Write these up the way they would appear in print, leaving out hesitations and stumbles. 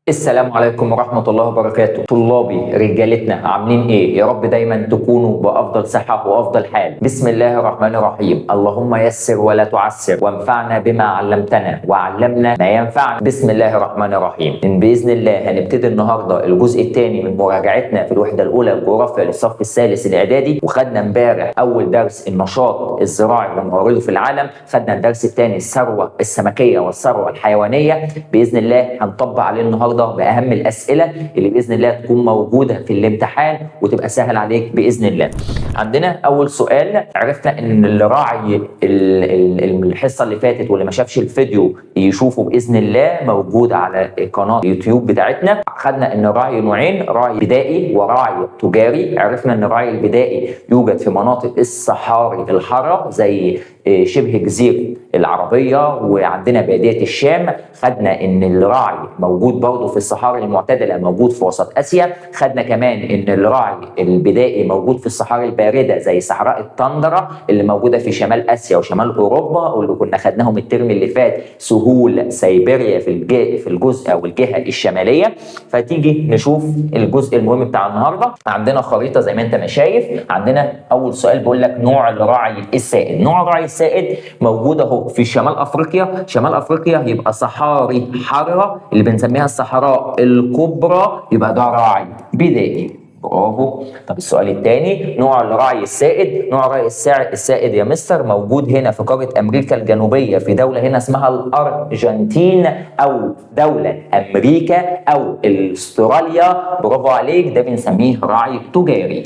السلام عليكم ورحمة الله وبركاته. طلابي رجالتنا عاملين ايه؟ يا رب دايما تكونوا بأفضل صحة وأفضل حال. بسم الله الرحمن الرحيم. اللهم يسر ولا تعسر وانفعنا بما علمتنا وعلمنا ما ينفعنا. بسم الله الرحمن الرحيم. بإذن الله هنبتدي النهارده الجزء الثاني من مراجعتنا في الوحدة الأولى الجغرافيا للصف الثالث الإعدادي، وخدنا امبارح أول درس النشاط الزراعي وموارده في العالم، خدنا الدرس الثاني الثروة السمكية والثروة الحيوانية. بإذن الله هنطبق عليه النهارده باهم الاسئله اللي باذن الله تكون موجوده في الامتحان وتبقى سهل عليك باذن الله. عندنا اول سؤال، عرفنا ان اللي راعي الحصه اللي فاتت واللي ما شافش الفيديو يشوفه باذن الله موجود على قناه يوتيوب بتاعتنا. خدنا ان الراعي نوعين، راعي بدائي وراعي تجاري. عرفنا ان الراعي البدائي يوجد في مناطق الصحاري الحاره زي شبه جزيره العربيه وعندنا باديه الشام. خدنا ان الراعي موجود برضه في الصحاري المعتدله، موجود في وسط اسيا. خدنا كمان ان الراعي البدائي موجود في الصحاري البارده زي صحراء التندرا اللي موجوده في شمال اسيا وشمال اوروبا، واللي كنا خدناهم الترم اللي فات سهول سيبيريا في الجزء او الجهه الشماليه. فتيجي نشوف الجزء المهم بتاع النهارده. عندنا خريطه زي ما انت ما شايف. عندنا اول سؤال بيقول لك نوع الراعي السائد. نوع الراعي السائد موجود اهو في شمال افريقيا. شمال افريقيا يبقى صحاري حاره اللي بنسميها الصحراء الكبرى، يبقى ده راعي بدائي. برافو. طب السؤال الثاني، نوع الراعي السائد. نوع الراعي السائد يا مستر موجود هنا في قاره امريكا الجنوبيه، في دوله هنا اسمها الارجنتين او دوله امريكا او استراليا. برافو عليك، ده بنسميه راعي تجاري.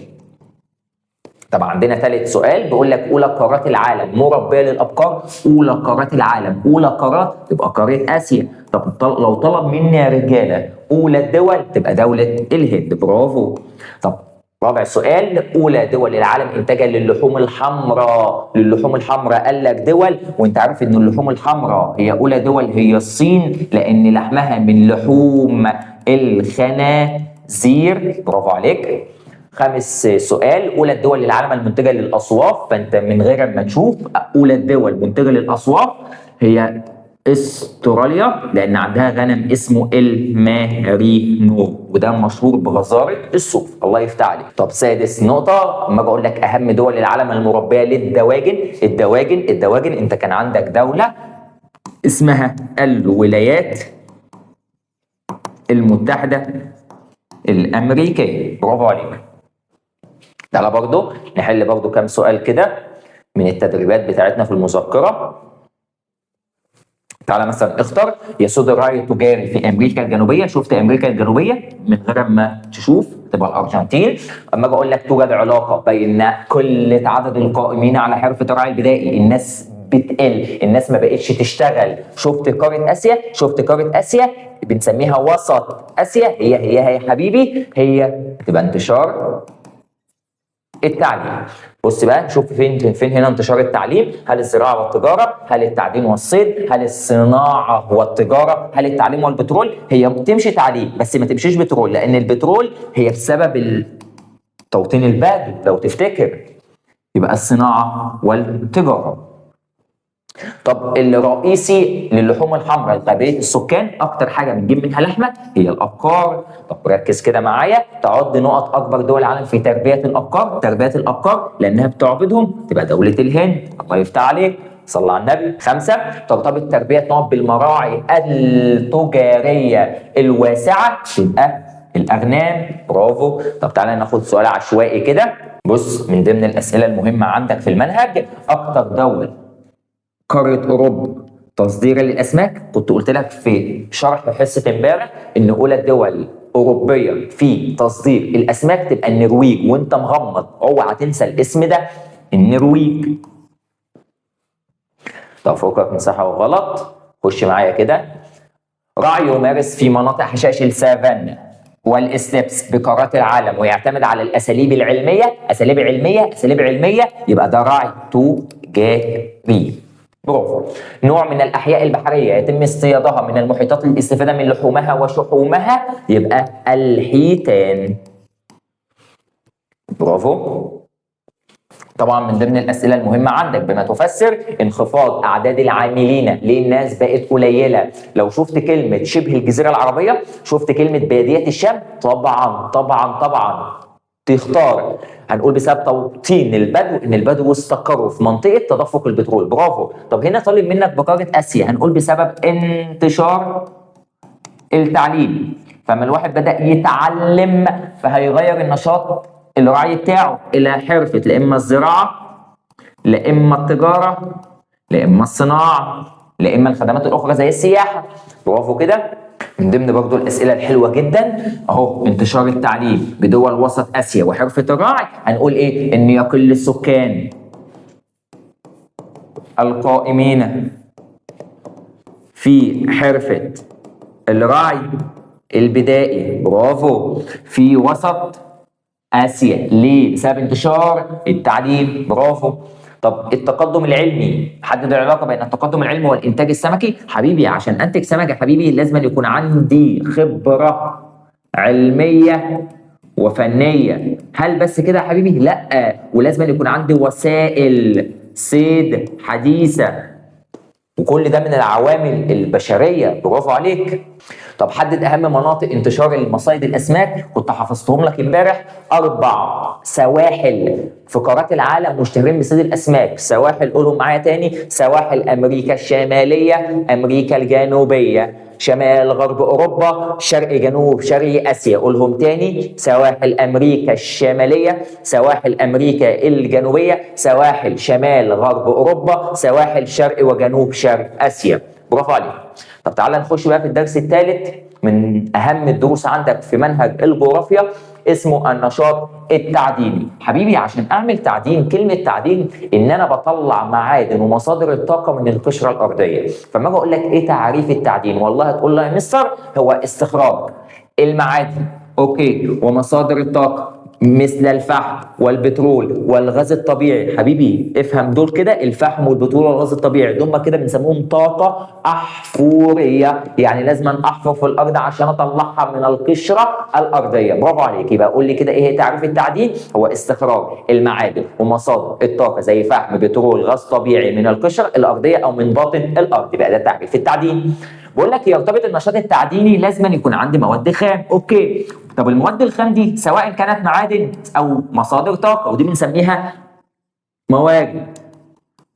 طبعا عندنا ثالث سؤال بيقول لك اولى قارات العالم مربيه للابقار. اولى قارات العالم، اولى قارات تبقى قاره اسيا. طب لو طلب مني يا رجاله اولى الدول تبقى دوله الهند. برافو. طب رابع سؤال، اولى دول العالم انتاجا للحوم الحمراء. للحوم الحمراء قال لك دول، وانت عارف ان اللحوم الحمراء هي اولى دول هي الصين، لان لحمها من لحوم الخنازير. برافو عليك. خامس سؤال، اولى الدول العالم المنتجه للاصواف. فانت من غير ما تشوف اولى الدول منتجه للاصواف هي استراليا، لان عندها غنم اسمه المارينو وده مشهور بغزاره الصوف. الله يفتح عليك. طب سادس نقطه، اما بقول لك اهم دول العالم المربيه للدواجن. الدواجن انت كان عندك دوله اسمها الولايات المتحده الامريكيه. برافو عليك. تعالى برضو نحل برضو كام سؤال كده من التدريبات بتاعتنا في المذكرة. تعالى مثلا اختر يسود الراعي التجاري في امريكا الجنوبيه. شفت امريكا الجنوبيه من غير ما تشوف تبقى الارجنتين. اما اجي اقول لك توجد علاقه بين كل عدد القائمين على حرفه الراعي البدائي، الناس بتقل، الناس ما بقتش تشتغل. شفت قاره اسيا، شفت قاره اسيا بنسميها وسط اسيا. هي يا حبيبي، هي تبقى انتشار التعليم. بص بقى شوف فين هنا انتشار التعليم. هل الزراعه والتجاره؟ هل التعدين والصيد؟ هل الصناعه والتجاره؟ هل التعليم والبترول؟ هي تمشي تعليم بس ما تمشيش بترول، لان البترول هي بسبب توطين البدو لو تفتكر. يبقى الصناعه والتجاره. طب الرئيسي للحوم الحمراء لغالبيه السكان، اكتر حاجه بنجيب منها لحمه هي الابقار. طب ركز كده معايا، تعد نقط اكبر دول العالم في تربيه الابقار. تربيه الابقار لانها بتعبدهم تبقى دوله الهند. الله يفتح عليك، صلى على النبي. 5، ترتبط تربيه نقط بالمراعي التجاريه الواسعه تبقى الاغنام. برافو. طب تعالى ناخد سؤال عشوائي كده. بص، من ضمن الاسئله المهمه عندك في المنهج، اكتر دول قارة أوروبا تصديرا للأسماك. كنت قلت لك في شرح حصة امبارح إن أولى الدول أوروبية في تصدير الأسماك تبقى النرويج، وأنت مغمض أوعى تنسى الاسم ده، النرويج. طب فوقك من صح وغلط، خش معايا كده. راعي يمارس في مناطق حشائش السافانا والاستبس بقارات العالم ويعتمد على الأساليب العلمية. أساليب علمية يبقى ده راعي تجاري. برافو. نوع من الأحياء البحرية يتم اصطيادها من المحيطات للاستفادة من لحومها وشحومها، يبقى الحيتان. برافو. طبعا من ضمن الاسئله المهمه عندك بما تفسر انخفاض اعداد العاملين، ليه الناس بقت قليله؟ لو شفت كلمه شبه الجزيره العربيه، شفت كلمه باديه الشام، طبعا تختار. هنقول بسبب توطين البدو، ان البدو استقروا في منطقه تدفق البترول. برافو. طب هنا طالب منك بقاره اسيا، هنقول بسبب انتشار التعليم. فما الواحد بدأ يتعلم فهيغير النشاط الرعي بتاعه الى حرفة، لا اما الزراعة، لا اما التجارة، لا اما الصناعة، لا اما الخدمات الاخرى زي السياحة. برافو كده. من ضمن برضو الاسئله الحلوه جدا اهو انتشار التعليم بدول وسط اسيا وحرفه الراعي، هنقول ايه؟ ان يقل السكان القائمين في حرفه الرعي البدائي. برافو. في وسط اسيا، ليه؟ بسبب انتشار التعليم. برافو. طب التقدم العلمي، حدد العلاقه بين التقدم العلمي والانتاج السمكي. حبيبي عشان انتج سمك يا حبيبي لازم يكون عندي خبره علميه وفنيه. هل بس كده يا حبيبي؟ لا، ولازم يكون عندي وسائل صيد حديثه، وكل ده من العوامل البشريه. برافو عليك. طب حدد اهم مناطق انتشار المصايد الاسماك، كنت حفظتهم لك امبارح. 4 سواحل في قارات العالم مشتهرين بصيد الاسماك. سواحل، قولهم معايا تاني: سواحل امريكا الشماليه، امريكا الجنوبيه، شمال غرب اوروبا، شرق جنوب شرق اسيا. قولهم تاني: سواحل امريكا الشماليه، سواحل امريكا الجنوبيه، سواحل شمال غرب اوروبا، سواحل شرق وجنوب شرق اسيا. برافو عليك. طب تعالى نخش بقى في الدرس الثالث من اهم الدروس عندك في منهج الجغرافيا، اسمه النشاط التعديني. حبيبي عشان اعمل تعدين، كلمه تعدين ان انا بطلع معادن ومصادر الطاقه من القشره الارضيه. فما اجي اقول لك ايه تعريف التعدين، والله هتقول لي يا مستر هو استخراج المعادن اوكي ومصادر الطاقه مثل الفحم والبترول والغاز الطبيعي. حبيبي افهم دول كده، الفحم والبترول والغاز الطبيعي دول كده بنسموهم طاقه احفوريه، يعني لازم احفر في الارض عشان اطلعها من القشره الارضيه. برافو عليك. يبقى قول لي كده ايه تعريف التعدين؟ هو استخراج المعادن ومصادر الطاقه زي فحم بترول غاز طبيعي من القشره الارضيه او من باطن الارض. يبقى ده تعريف التعدين. بقول لك يرتبط النشاط التعديني لازم يكون عندي مواد خام. اوكي. طب المواد الخام دي سواء كانت معادن او مصادر طاقه، ودي بنسميها مواد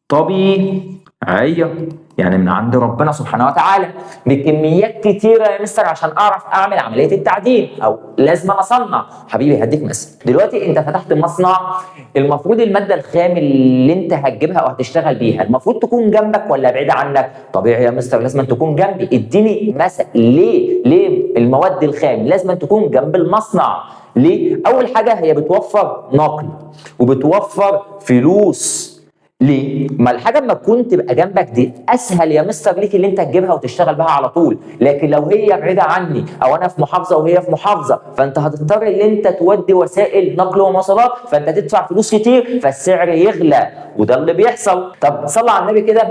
طبيعيه، يعني من عند ربنا سبحانه وتعالى بكميات كتيره يا مستر عشان اعرف اعمل عمليه التعدين او لازم اصنع. حبيبي هديك مثل، دلوقتي انت فتحت مصنع، المفروض الماده الخام اللي انت هتجيبها او هتشتغل بيها المفروض تكون جنبك ولا بعيده عنك؟ طبيعي يا مستر لازم تكون جنبي. اديني مثل. ليه المواد الخام لازم تكون جنب المصنع؟ ليه؟ اول حاجه هي بتوفر نقل وبتوفر فلوس. ليه؟ ما الحاجه اما تكون تبقى جنبك دي اسهل يا مستر ليك اللي انت تجيبها وتشتغل بها على طول، لكن لو هي بعيده عني او انا في محافظه وهي في محافظه فانت هتضطر ان انت تودي وسائل نقل ومواصلات، فانت تدفع فلوس كتير فالسعر يغلى، وده اللي بيحصل. طب صلى على النبي كده،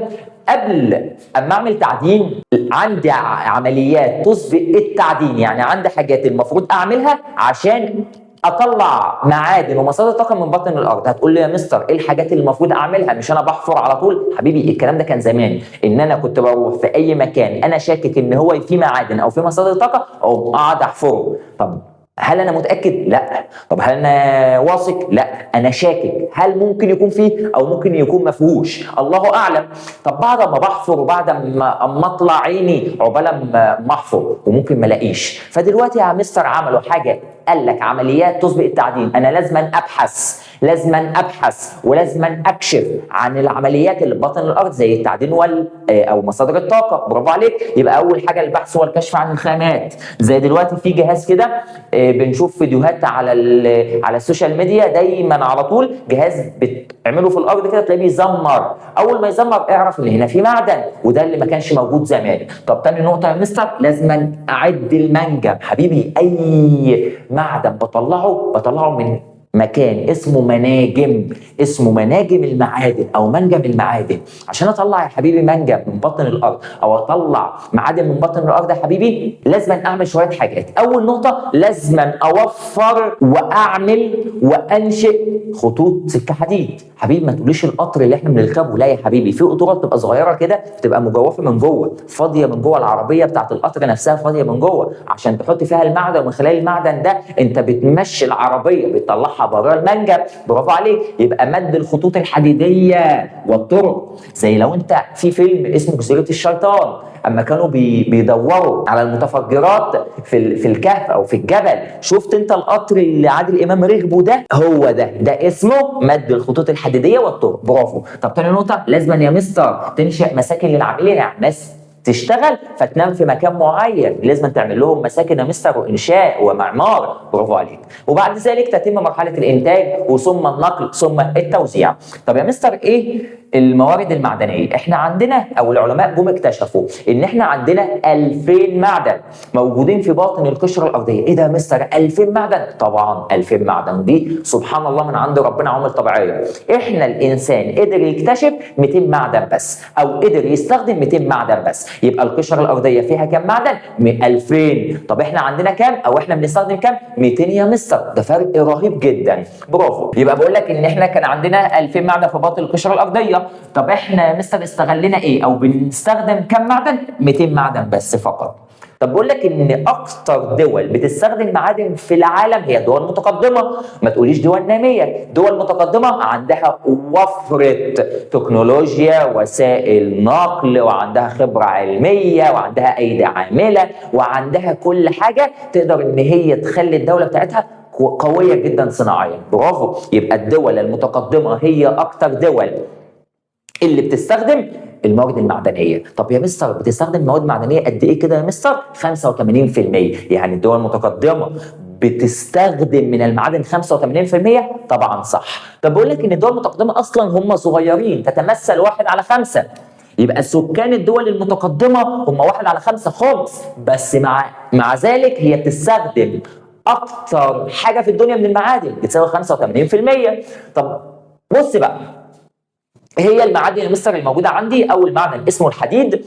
قبل اما اعمل تعدين عندي عمليات تسبق التعدين، يعني عندي حاجات المفروض اعملها عشان اطلع معادن ومصادر طاقه من باطن الارض. هتقول لي يا مستر ايه الحاجات اللي المفروض اعملها؟ مش انا بحفر على طول؟ حبيبي الكلام ده كان زمان، ان انا كنت بروح في اي مكان انا شاكك ان هو فيه معادن او فيه مصادر طاقه او قاعد احفره. طب هل انا متاكد؟ لا. طب هل انا واثق؟ لا، انا شاكك. هل ممكن يكون فيه او ممكن يكون ما فيهوش؟ الله اعلم. طب بعد ما بحفر وبعد ما اطلع عيني عقبال ما احفر وممكن ما الاقيش، فدلوقتي يا مستر عملوا حاجه، قال لك عمليات تسبق التعدين. انا لازم ابحث ولازم اكشف عن العمليات اللي في باطن الارض زي التعدين او مصادر الطاقه. برافو عليك. يبقى اول حاجه البحث والكشف عن الخامات. زي دلوقتي في جهاز كده بنشوف فيديوهات على السوشيال ميديا دايما على طول، جهاز بتعمله في الارض كده تلاقيه بيزمر، اول ما يزمر اعرف ان هنا في معدن، وده اللي ما كانش موجود زمان. طب تاني نقطه يا مستر، لازم اعد المنجم. حبيبي اي معدن بطلعه من مكان اسمه مناجم، اسمه مناجم المعادن او منجم المعادن. عشان اطلع يا حبيبي منجم من بطن الارض او اطلع معادن من بطن الارض يا حبيبي، لازم اعمل شويه حاجات. اول نقطه، لازم اوفر واعمل وانشئ خطوط سكه حديد. حبيبي ما تقوليش القطر اللي احنا بنركبه، لا يا حبيبي، في قطوره بتبقى صغيره كده، بتبقى مجوفه من جوه، فاضيه من جوه، العربيه بتاعت القطر نفسها فاضيه من جوه، عشان تحط فيها المعدن، ومن خلال المعدن ده انت بتمشي العربيه، بتطلعها بره المنجم. برافو عليك. يبقى مد الخطوط الحديديه والطرق، زي لو انت في فيلم اسمه جزيره الشيطان، اما كانوا بيدوروا على المتفجرات في الكهف او في الجبل، شفت انت القطر اللي عادل امام ركبه ده؟ هو ده اسمه مد الخطوط الحديديه والطرق. برافو. طب تاني نقطه، لازم يا مستر تنشئ مساكن للعاملين، يعني ناس تشتغل فتنام في مكان معين، لازم تعمل لهم مساكن يا مستر وانشاء ومعمار. برافو عليك. وبعد ذلك تتم مرحله الانتاج وثم النقل ثم التوزيع. طب يا مستر ايه الموارد المعدنيه؟ احنا عندنا او العلماء جم اكتشفوا ان احنا عندنا 2000 معدن موجودين في باطن القشره الارضيه. ايه ده يا مستر 2000 معدن؟ طبعا 2000 معدن دي سبحان الله من عند ربنا، عوامل طبيعيه. احنا الانسان قدر يكتشف 200 معدن بس، او قدر يستخدم 200 معدن بس. يبقى القشره الارضيه فيها كام معدن؟ 2000. طب احنا عندنا كام او احنا بنستخدم كام؟ 200 يا مستر. ده فرق رهيب جدا. برافو. يبقى بقول لك ان احنا كان عندنا 2000 معدن في باطن القشره الارضيه. طب احنا يا مستر استغلنا ايه او بنستخدم كام معدن؟ 200 معدن بس فقط. طب بقول لك ان اكتر دول بتستخدم معادن في العالم هي دول متقدمه، ما تقوليش دول ناميه. دول متقدمه عندها وفره تكنولوجيا، وسائل نقل، وعندها خبره علميه، وعندها ايدي عامله، وعندها كل حاجه تقدر ان هي تخلي الدوله بتاعتها قويه جدا صناعيا. برافو. يبقى الدول المتقدمه هي اكتر دول اللي بتستخدم المواد المعدنيه. طب يا مستر بتستخدم مواد معدنيه قد ايه كده يا مستر؟ 85%. يعني الدول المتقدمه بتستخدم من المعادن 85%؟ طبعا صح. طب بقول لك ان الدول المتقدمه اصلا هم صغيرين، تتمثل 1/5. يبقى سكان الدول المتقدمه هم 1/5 خالص، بس مع ذلك هي بتستخدم اكتر حاجه في الدنيا من المعادن، بتساوي 85%. طب بص بقى، هي المعادن يا مستر الموجوده عندي. اول معدن اسمه الحديد،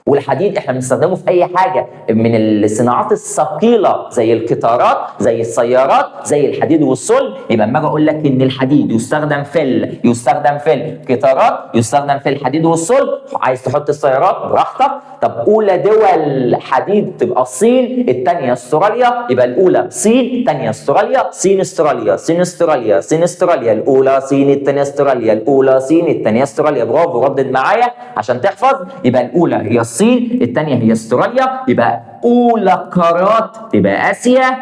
والحديد احنا بنستخدمه في اي حاجه من الصناعات الثقيله زي القطارات، زي السيارات، زي الحديد والصلب. يبقى اما اجي اقول لك ان الحديد يستخدم في القطارات، يستخدم في الحديد والصلب. عايز تحط السيارات براحتك. طب اولى دول حديد تبقى الصين، الثانيه استراليا. يبقى الاولى صين، الثانيه استراليا، صين استراليا، صين استراليا، صين استراليا، الاولى صين، الثانيه استراليا، الاولى صين، الثانيه استراليا. برافو، ردد معايا عشان تحفظ. يبقى الاولى هي الصين، الثانيه هي استراليا. يبقى اولى قارات تبقى اسيا،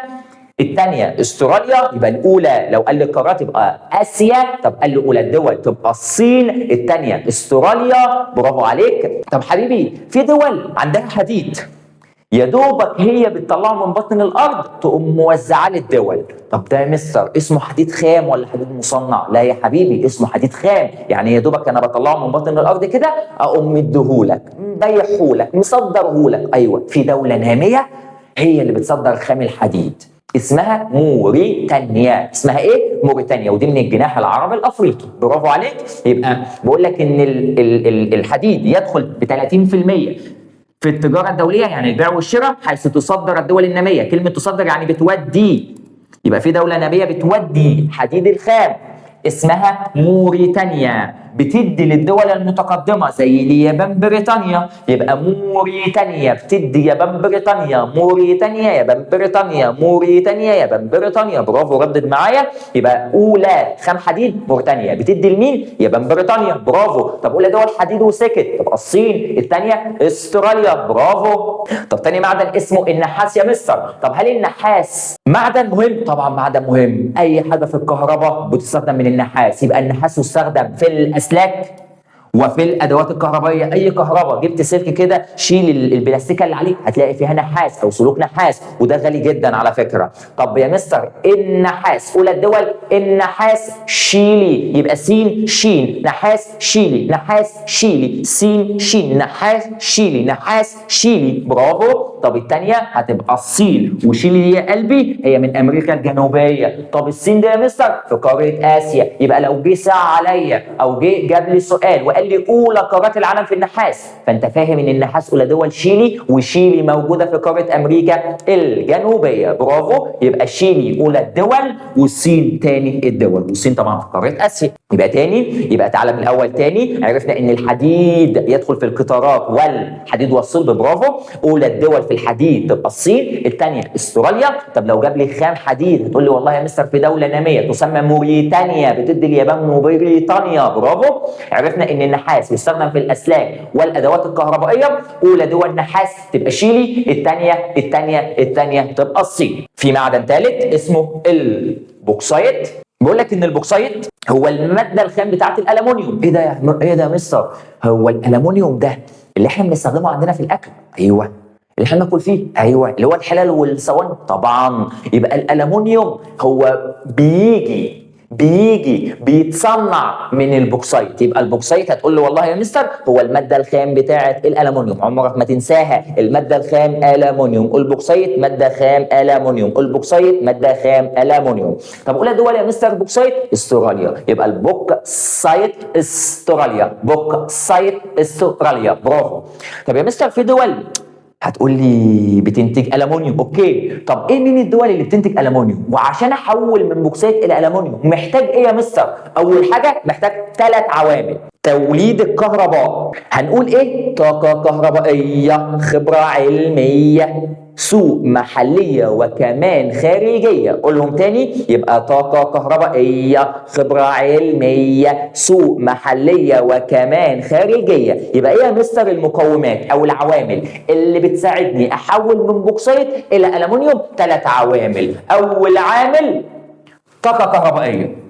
الثانيه استراليا. يبقى الاولى لو قال لي قارات يبقى اسيا، طب قال لي اولى الدول تبقى الصين، الثانيه استراليا. برافو عليك. طب حبيبي في دول عندها حديد يا دوبك هي بتطلعه من بطن الارض تقوم موزعاه للدول. طب ده يا مستر اسمه حديد خام ولا حديد مصنع؟ لا يا حبيبي اسمه حديد خام. يعني يا دوبك انا بطلعه من بطن الارض كده اقوم مديهولك، مبيعهولك، مصدرهولك. ايوه، في دوله ناميه هي اللي بتصدر خام الحديد، اسمها موريتانيا. اسمها ايه؟ موريتانيا، ودي من الجناح العربي الافريقي. برافو عليك. يبقى بقول لك ان الحديد يدخل ب 30% في التجاره الدوليه، يعني البيع والشراء، حيث تصدر الدول الناميه. كلمه تصدر يعني بتودي. يبقى في دوله ناميه بتودي حديد الخام اسمها موريتانيا، بتدي للدول المتقدمه زي اليابان بريطانيا. يبقى موريتانيا بتدي يابان بريطانيا، موريتانيا يابان بريطانيا، موريتانيا يابان بريطانيا. برافو، ردد معايا. يبقى اولى خام حديد موريتانيا بتدي لمين؟ يابان بريطانيا. برافو. طب اولى دول حديد وسكت تبقى الصين، الثانيه استراليا. برافو. طب تاني معدن اسمه النحاس يا مستر. طب هل النحاس معدن مهم؟ طبعا معدن مهم. اي حاجه في الكهرباء بتستخدم من النحاس. يبقى النحاس يستخدم في الاسلاك وفي الادوات الكهربائيه اي كهرباء جبت سلك كده شيل البلاستيكه اللي عليه هتلاقي فيها نحاس او سلوك نحاس، وده غالي جدا على فكره. طب يا مستر النحاس اولى الدول النحاس شيلي، يبقى س ش نحاس شيلي، نحاس شيلي، س ش نحاس شيلي، نحاس شيلي، برافو. طب الثانيه هتبقى الصين، وشيلي يا قلبي هي من امريكا الجنوبيه. طب الصين ده يا مستر في قاره اسيا، يبقى لو جه ساعه عليا او جه جاب لي سؤال وقال لي اولى قارات العالم في النحاس، فانت فاهم ان النحاس اولى دول شيلي، وشيلي موجوده في قاره امريكا الجنوبيه، برافو. يبقى شيلي اولى الدول والصين تاني الدول، والصين طبعا في قاره اسيا. يبقى تاني، يبقى تعالى من الاول تاني. عرفنا ان الحديد يدخل في القطارات والحديد والصلب، برافو. اولى الدول في الحديد تبقى الصين، الثانيه استراليا. طب لو جاب لي خام حديد هتقول لي والله يا مستر في دوله ناميه تسمى موريتانيا بتدي اليابان وبريطانيا، برافو. عرفنا ان النحاس يستخدم في الاسلاك والادوات الكهربائيه، اولى دول نحاس تبقى شيلي، الثانيه تبقى الصين. في معدن ثالث اسمه البوكسايت. بيقول لك ان البوكسايت هو الماده الخام بتاعه الالومنيوم. ايه ده يا مستر؟ هو الالومنيوم ده اللي احنا بنستخدمه عندنا في الاكل؟ ايوه. اللي احنا بناكل فيه؟ ايوه. اللي هو الحلال والصواني؟ طبعا. يبقى الالومنيوم هو بيتصنع من البوكسايت. يبقى البوكسايت هتقول له والله يا مستر هو الماده الخام بتاعه الالومنيوم، عمرك ما تنساها. الماده الخام الومنيوم، البوكسايت ماده خام الومنيوم، البوكسايت ماده خام الومنيوم. طب اولى دول يا مستر بوكسايت استراليا، يبقى البوكسايت استراليا، بوكسايت استراليا، برافو. طب يا مستر في دول هتقول لي بتنتج الومنيوم، اوكي. طب ايه مين الدول اللي بتنتج الومنيوم؟ وعشان احول من بوكسيت الى الومنيوم محتاج ايه يا مستر؟ اول حاجه محتاج 3 عوامل. توليد الكهرباء، هنقول ايه؟ طاقه كهربائيه، خبره علميه، سوق محليه وكمان خارجيه. قولهم تاني، يبقى طاقه كهربائيه، خبره علميه، سوق محليه وكمان خارجيه. يبقى ايه يا مستر المقومات او العوامل اللي بتساعدني احول من بوكسيت الى الومنيوم؟ 3 عوامل. اول عامل طاقه كهربائيه،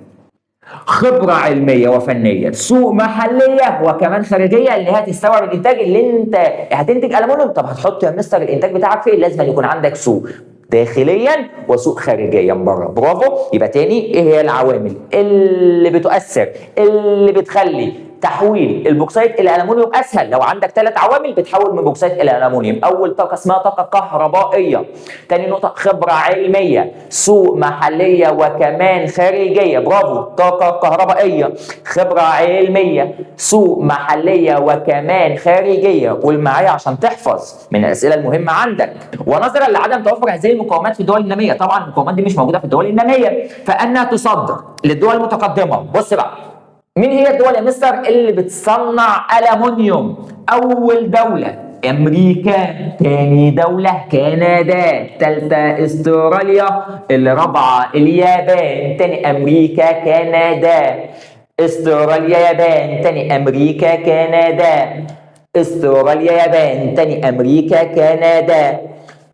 خبرة علمية وفنية، سوق محلية وكمان خارجية اللي هتستوعب الانتاج اللي انت هتنتج الومنيوم. طب هتحط يا مستر الانتاج بتاعك فين؟ لازم يكون عندك سوق داخليا وسوق خارجيا بره، برافو. يبقى تاني، ايه هي العوامل اللي بتؤثر اللي بتخلي تحويل البوكسايت الى الومنيوم اسهل؟ لو عندك 3 عوامل بتحول من بوكسايت الى الومنيوم. اول طاقه اسمها طاقه كهربائيه، تاني نقطه خبره علميه، سوق محليه وكمان خارجيه، برافو. طاقه كهربائيه، خبره علميه، سوق محليه وكمان خارجيه. قول معايا عشان تحفظ من الاسئله المهمه عندك. ونظرا لعدم توفر هذه المقومات في الدول الناميه، طبعا المقومات دي مش موجوده في الدول الناميه، فانها تصدر للدول المتقدمه. بص بقى، مين هي الدول يا مستر اللي بتصنع ألمونيوم؟ أول دولة أمريكا، تاني دولة كندا، تالتة استراليا، الرابعة اليابان. تاني أمريكا كندا، استراليا يابان، تاني أمريكا كندا، استراليا يابان، تاني أمريكا كندا،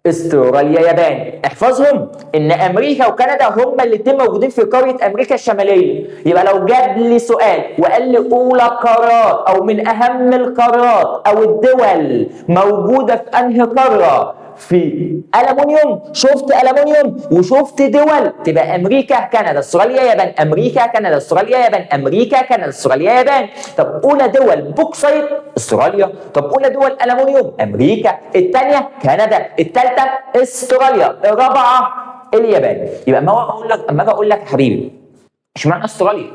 استراليا يابان. احفظهم ان امريكا وكندا هما الاثنين موجودين في قاره امريكا الشماليه. يبقى لو جاب لي سؤال وقال لي اولى قارات او من اهم القارات او الدول موجوده في انهي قاره في الومنيوم، شفت الومنيوم وشفت دول، تبقى امريكا كندا استراليا يابان، امريكا كندا استراليا يابان، امريكا كندا استراليا يابان. طب اولى دول بوكسايت استراليا، طب اولى دول الومنيوم امريكا، الثانيه كندا، الثالثه استراليا، الرابعه اليابان. يبقى اما اجي اقول لك يا حبيبي اشمعنى استراليا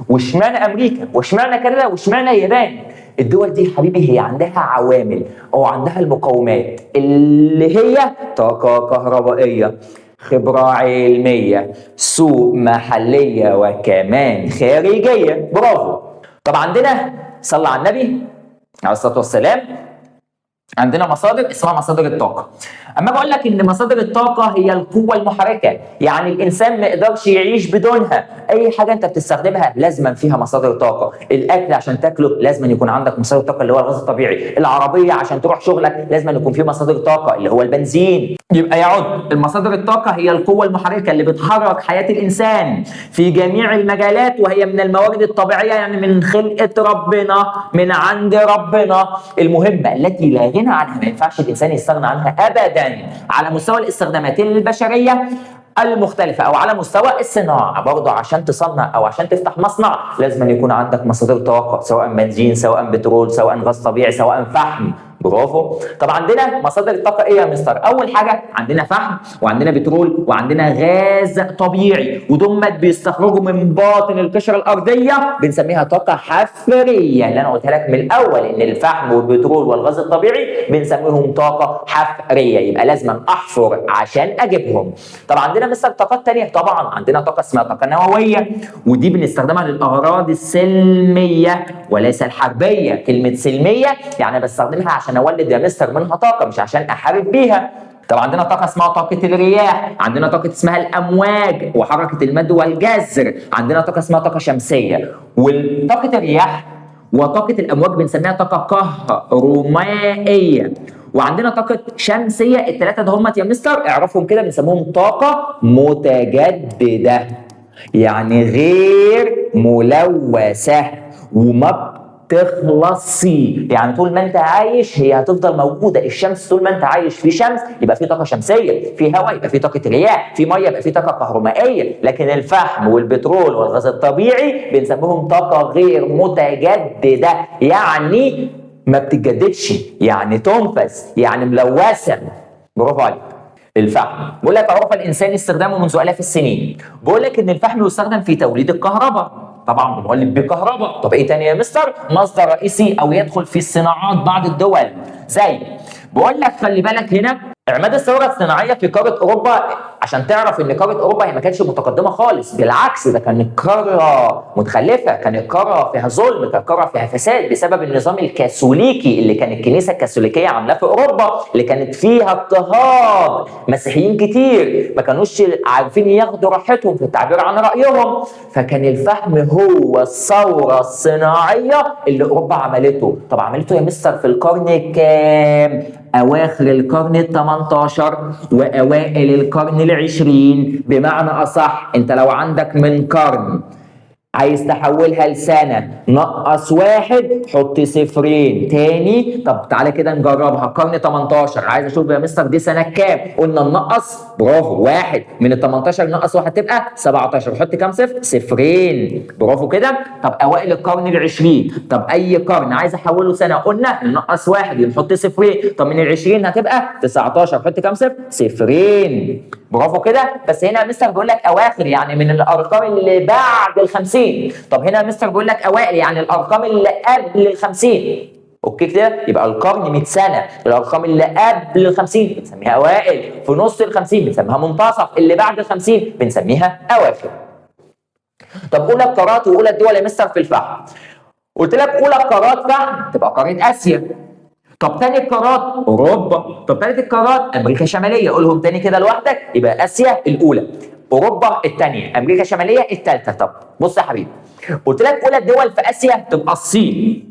واشمعنى امريكا واشمعنى كندا واشمعنى اليابان؟ الدول دي حبيبي هي عندها عوامل او عندها المقومات اللي هي طاقه كهربائيه، خبره علميه، سوق محليه وكمان خارجيه، برافو. طب عندنا صلى على النبي عليه الصلاه والسلام، عندنا مصادر اسمها مصادر الطاقه. اما بقول لك ان مصادر الطاقه هي القوه المحركه، يعني الانسان ما يقدرش يعيش بدونها. اي حاجه انت بتستخدمها لازما فيها مصادر طاقه. الاكل عشان تاكله لازما يكون عندك مصادر طاقه اللي هو الغاز الطبيعي. العربيه عشان تروح شغلك لازما يكون في مصادر طاقه اللي هو البنزين. يبقى يعد المصادر الطاقه هي القوه المحركه اللي بتحرك حياه الانسان في جميع المجالات، وهي من الموارد الطبيعيه، يعني من خلقه ربنا، من عند ربنا، المهمه التي لا غنى عنها، ما ينفعش الانسان يستغنى عنها ابدا على مستوى الاستخدامات البشريه المختلفة أو على مستوى الصناعة. برضه عشان تصنع أو عشان تفتح مصنع لازم يكون عندك مصادر طاقة، سواء بنزين، سواء بترول، سواء غاز طبيعي، سواء فحم. برافو. طب عندنا مصادر الطاقة إيه يا مستر؟ أول حاجة عندنا فحم، وعندنا بترول، وعندنا غاز طبيعي، ودول بيستخرجوا من باطن القشرة الأرضية، بنسميها طاقة حفرية. اللي أنا قلتها لك من الأول إن الفحم والبترول والغاز الطبيعي بنسميهم طاقة حفرية، يبقى لازم أحفر عشان أجيبهم. طب عندنا مثلا طاقات تانية، طبعا عندنا طاقة اسمها طاقة نووية، ودي بنستخدمها للأغراض السلمية وليس الحربية. كلمة سلمية يعني بستخدمها عشان أولد يا مستر منها طاقة، مش عشان أحارب بيها. طب عندنا طاقة اسمها طاقة الرياح، عندنا طاقة اسمها الأمواج وحركة المد والجزر، عندنا طاقة اسمها طاقة شمسية. وطاقة الرياح وطاقة الأمواج بنسميها طاقة كهرومائية، وعندنا طاقة شمسية. الثلاثة ده هم يا مستر اعرفهم كده بنسموهم طاقة متجددة، يعني غير ملوثة وما بتخلصي، يعني طول ما انت عايش هي هتفضل موجوده. الشمس طول ما انت عايش في شمس يبقى في طاقه شمسيه، في هواء يبقى في طاقه رياح، في ميه يبقى في طاقه كهرومائيه. لكن الفحم والبترول والغاز الطبيعي بنسميهم طاقه غير متجدده، يعني ما بتتجددش، يعني تنفذ، يعني ملوثه. برافو عليك. الفحم بقول لك عرف الانسان استخدامه منذ الاف السنين. بقول لك ان الفحم يستخدم في توليد الكهرباء، طبعا بنولد بالكهرباء. طب ايه تاني يا مستر؟ مصدر رئيسي او يدخل في الصناعات بعض الدول. زي بقول لك خلي بالك هنا اعماد الثوره الصناعيه في قاره اوروبا، عشان تعرف ان قاره اوروبا هي ما كانتش متقدمه خالص، بالعكس ده كانت قاره متخلفه، كانت قاره فيها ظلم، كانت قاره فيها فساد بسبب النظام الكاثوليكي اللي كانت الكنيسه الكاثوليكيه عاملاه في اوروبا، اللي كانت فيها اضطهاد مسيحيين كتير، ما كانوش عارفين ياخدوا راحتهم في التعبير عن رايهم. فكان الفحم هو الثوره الصناعيه اللي اوروبا عملته. طب عملته يا مستر في القرن الكام؟ اواخر القرن ال 18 واوائل القرن العشرين. بمعنى اصح انت لو عندك من قرن عايز تحولها لسنة، نقص واحد حط صفرين تاني. طب تعالى كده نجربها. قرن 18 عايز اشوف يا مستر دي سنة كام؟ قلنا ننقص، برافو، واحد من ال 18 نقص واحد تبقى 17. حط كام صفر؟ صفرين. برافو كده. طب اوائل القرن العشرين، طب اي قرن عايز احوله سنة قلنا ننقص واحد نحط صفرين. طب من ال 20 هتبقى 19. حط كام صفر؟ صفرين. برافو كده. بس هنا يا مستر بيقول لك اواخر، يعني من الارقام اللي بعد ال 50. طب هنا يا مستر بيقول لك اوائل، يعني الارقام اللي قبل ال 50. اوكي كده؟ يبقى القرن 100 سنه، الارقام اللي قبل ال 50 بنسميها اوائل، في نص ال 50 بنسميها منتصف، اللي بعد ال 50 بنسميها اواخر. طب اولى القارات واولى الدول يا مستر في الفحم. قلت لك اولى القارات فحم تبقى قاره اسيا. طب تاني القارات اوروبا. طب تالت القارات امريكا الشماليه. قولهم تاني كده لوحدك. يبقى اسيا الاولى، اوروبا الثانيه، امريكا الشماليه الثالثه. طب بص يا حبيبي، قلت لك اولى الدول في اسيا تبقى الصين،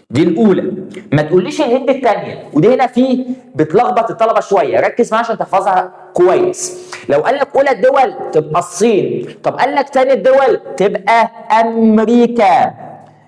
دي الاولى. ما تقوليش الهند الثانيه، ودي هنا في بتلخبط الطلبه شويه، ركز معايا عشان تحفظها كويس. لو قال لك اولى الدول تبقى الصين، طب قال لك ثاني الدول تبقى امريكا.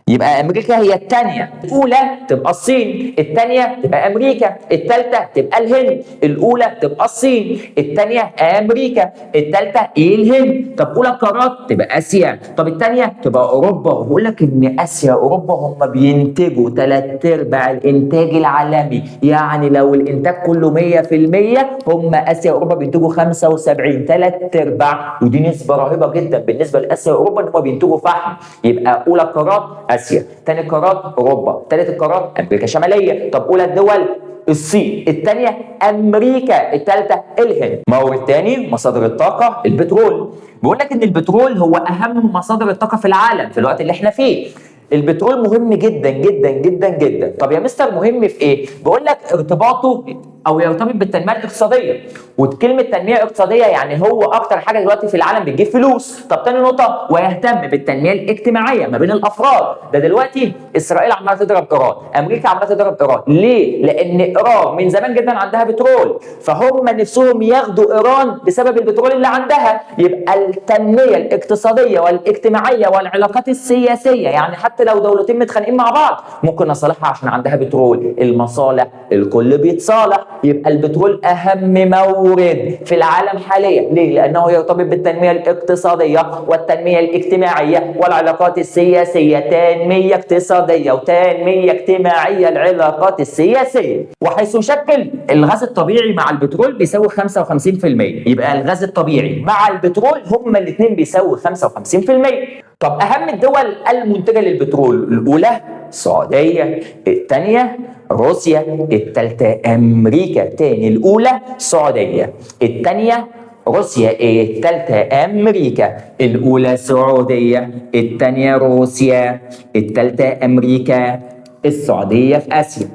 يبقى امريكا هي الثانيه، الاولى تبقى الصين، الثانيه تبقى امريكا، الثالثه تبقى الهند. الاولى تبقى الصين، الثانيه امريكا، الثالثه ايه؟ الهند. طب اولى القارات تبقى اسيا، طب الثانيه تبقى اوروبا. وبقول لك ان اسيا واوروبا هم بينتجوا 3/4 الانتاج العالمي، يعني لو الانتاج كله 100% هم اسيا واوروبا بينتجوا 75، 3/4. ودي نسبه رهيبه جدا بالنسبه لاسيا واوروبا ان هم بينتجوا فحم. يبقى اولى القارات اسيا، ثاني القارات اوروبا، ثالث القارات امريكا الشماليه. طب اولى الدول الصين، الثانيه امريكا، الثالثه الهند. مورد ثاني مصادر الطاقه البترول. بيقول لك ان البترول هو اهم مصادر الطاقه في العالم في الوقت اللي احنا فيه. البترول مهم جدا جدا جدا جدا. طب يا مستر مهم في ايه؟ بقول لك ارتباطه او يرتبط بالتنميه الاقتصاديه، وكلمه تنميه اقتصاديه يعني هو اكتر حاجه دلوقتي في العالم بتجيب فلوس. طب تاني نقطه، ويهتم بالتنميه الاجتماعيه ما بين الافراد. ده دلوقتي اسرائيل عماله تضرب ايران، امريكا عماله تضرب ايران، ليه؟ لان ايران من زمان جدا عندها بترول، فهم نفسهم ياخدوا ايران بسبب البترول اللي عندها. يبقى التنميه الاقتصاديه والاجتماعيه والعلاقات السياسيه، يعني حتى لو دولتين متخانقين مع بعض ممكن نصالحها عشان عندها بترول. المصالح الكل بيتصالح. يبقى البترول اهم مورد في العالم حاليا، ليه؟ لانه يرتبط بالتنميه الاقتصاديه والتنميه الاجتماعيه والعلاقات السياسيه. تنميه اقتصاديه وتنميه اجتماعيه، العلاقات السياسيه. وحيث يشكل الغاز الطبيعي مع البترول بيساوي 55%. يبقى الغاز الطبيعي مع البترول هما الاثنين بيساوي 55%. طب اهم الدول المنتجه للبترول، الاولى السعوديه، الثانيه روسيا، الثالثه امريكا. تاني، الاولى السعوديه، الثانيه روسيا، الثالثه امريكا. الاولى السعوديه، الثانيه روسيا، الثالثه امريكا. السعوديه في اسيا،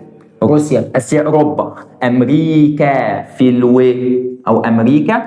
روسيا في اسيا اوروبا، امريكا في او امريكا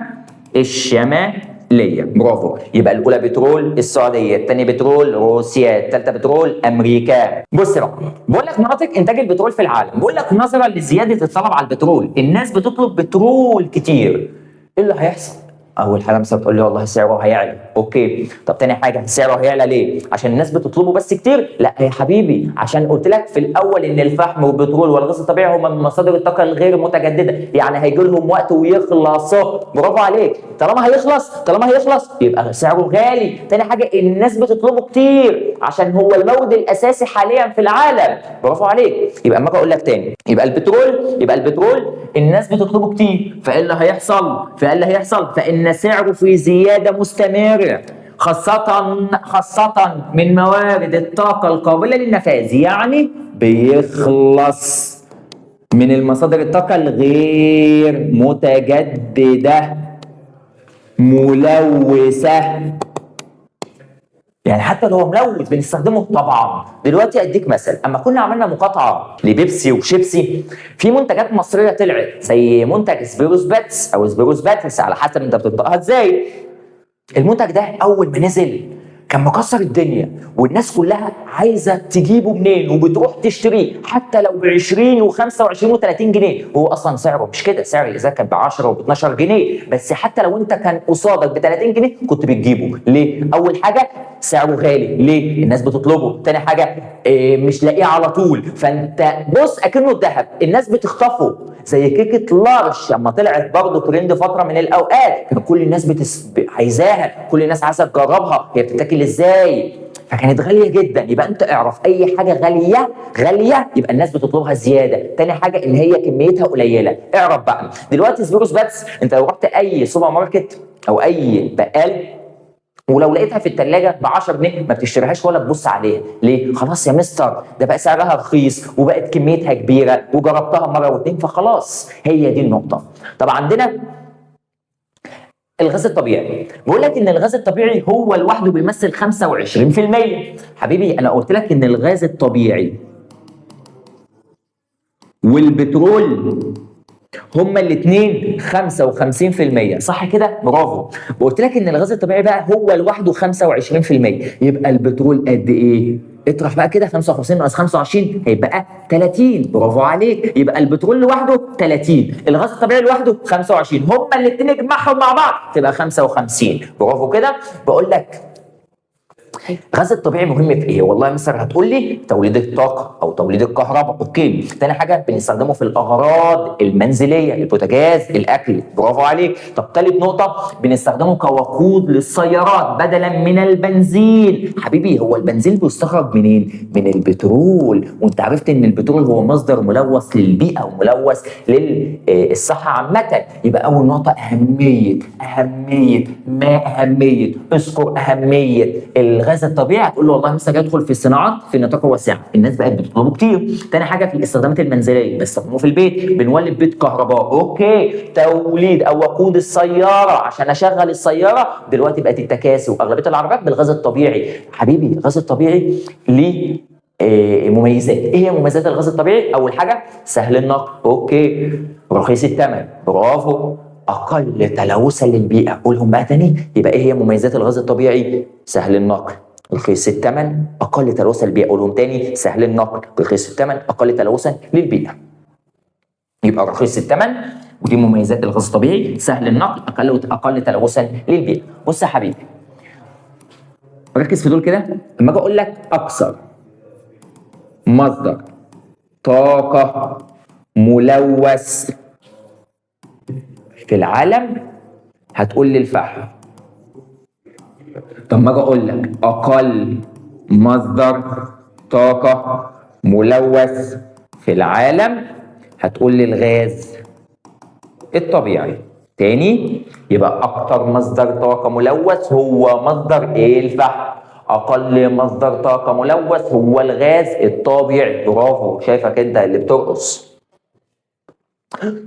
الشماليه. برافو. يبقى الاولى بترول السعوديه، الثانيه بترول روسيا، الثالثه بترول امريكا. بص بقى، بقول لك مناطق انتاج البترول في العالم. بقول لك نظرا لزياده الطلب على البترول الناس بتطلب بترول كتير. ايه اللي هيحصل؟ اول حاجه مثلا بتقول لي والله سعره هيعلى. اوكي، طب تاني حاجه سعره هيعلى ليه؟ عشان الناس بتطلبه بس كتير؟ لا يا حبيبي، عشان قلت لك في الاول ان الفحم والبترول والغاز الطبيعي هما من مصادر الطاقه الغير متجدده، يعني هيجي لهم وقت ويخلصوا. برافو عليك. طالما هيخلص يبقى سعره غالي. تاني حاجه الناس بتطلبه كتير عشان هو المورد الاساسي حاليا في العالم. برافو عليك. يبقى اما اقول لك تاني، يبقى البترول الناس بتطلبه كتير، فايه اللي هيحصل؟ فان سعره في زياده مستمره، خاصة من موارد الطاقة القابلة للنفاذ، يعني بيخلص من المصادر الطاقة الغير متجددة ملوثة. يعني حتى لو هو ملوث بنستخدمه طبعا. دلوقتي اديك مثل، اما كنا عملنا مقاطعه لبيبسي وشيبسي، في منتجات مصريه طلعت زي منتج سبيروس باتس او سبيروس باتس على حسب انت بتنطقها ازاي. المنتج ده اول ما نزل كان مكسر الدنيا، والناس كلها عايزه تجيبه منين وبتروح تشتريه حتى لو ب 20 و25 و30 جنيه. هو اصلا سعره مش كده، سعر الازازه كان ب 10 وب 12 جنيه، بس حتى لو انت كان قصادك ب 30 جنيه كنت بتجيبه. ليه؟ اول حاجه سعره غالي، ليه؟ الناس بتطلبه. تاني حاجه مش لاقيه على طول، فانت بص اكنه الذهب، الناس بتخطفه. زي كيكه لارش لما طلعت برضه ترند فتره من الاوقات، كان كل الناس عايزاها، كل الناس عايزه تجربها هي بتتاكل ازاي، فكانت غاليه جدا. يبقى انت اعرف اي حاجه غاليه يبقى الناس بتطلبها زياده. تاني حاجه ان هي كميتها قليله. اعرف بقى دلوقتي سبيروس باتس، انت لو رحت اي سوبر ماركت او اي بقال ولو لقيتها في الثلاجه ب 10 جنيه ما بتشتريهاش ولا تبص عليها. ليه؟ خلاص يا مستر ده بقى سعرها رخيص وبقت كميتها كبيره وجربتها مره واتنين فخلاص. هي دي النقطه. طب عندنا الغاز الطبيعي، بقول لك ان الغاز الطبيعي هو لوحده بيمثل 25%. حبيبي انا قلت لك ان الغاز الطبيعي والبترول هما الاثنين 55%، صح كده؟ برافو. وقلت لك ان الغاز الطبيعي بقى هو لوحده 25%. يبقى البترول قد ايه؟ اطرح بقى كده 55 ناقص 25 هيبقى 30. برافو عليك. يبقى البترول لوحده 30، الغاز الطبيعي لوحده 25، هما الاثنين اجمعهم مع بعض تبقى 55. برافو كده. بقول لك الغاز الطبيعي مهم في ايه؟ والله يا مستر هتقول لي توليد الطاقه او توليد الكهرباء. اوكي. تاني حاجه بنستخدمه في الاغراض المنزليه، البوتاجاز، الاكل. برافو عليك. طب تالت نقطه بنستخدمه كوقود للسيارات بدلا من البنزين. حبيبي هو البنزين بيستخرج منين؟ من البترول، وانت عرفت ان البترول هو مصدر ملوث للبيئه وملوث للصحه عامه. يبقى اول نقطه اهميه اذكر اهميه الغاز الغاز الطبيعي هتقول له والله مثلا يدخل في الصناعات في نطاق واسع، الناس بقت بتطلبه كتير. تاني حاجه في الاستخدامات المنزليه بستخدمه في البيت، بنولد بيت كهرباء، اوكي. توليد او وقود السياره عشان اشغل السياره دلوقتي بقت التكاسي واغلبيه العربيات بالغاز الطبيعي. حبيبي الغاز الطبيعي ليه مميزات. ايه هي مميزات الغاز الطبيعي؟ اول حاجه سهل النقل، اوكي. رخيص الثمن، برافو. اقل تلوثا للبيئه، قولهم بقى تاني. يبقى ايه هي مميزات الغاز الطبيعي؟ سهل النقل، رخيص الثمن، اقل تلوثا للبيئه. قولهم تاني، سهل النقل، رخيص الثمن، اقل تلوثا للبيئه. يبقى رخيص الثمن ودي مميزات الغاز الطبيعي، سهل النقل، اقل تلوثا للبيئه. بص يا حبيبي ركز في دول كده. لما اجي اقول لك اكثر مصدر طاقه ملوث في العالم هتقول لي الفحم. طب ما اجي اقول لك اقل مصدر طاقه ملوث في العالم هتقول لي الغاز الطبيعي. تاني، يبقى اكتر مصدر طاقه ملوث هو مصدر ايه؟ الفحم. اقل مصدر طاقه ملوث هو الغاز الطبيعي. برافو، شايفك انت اللي بترقص.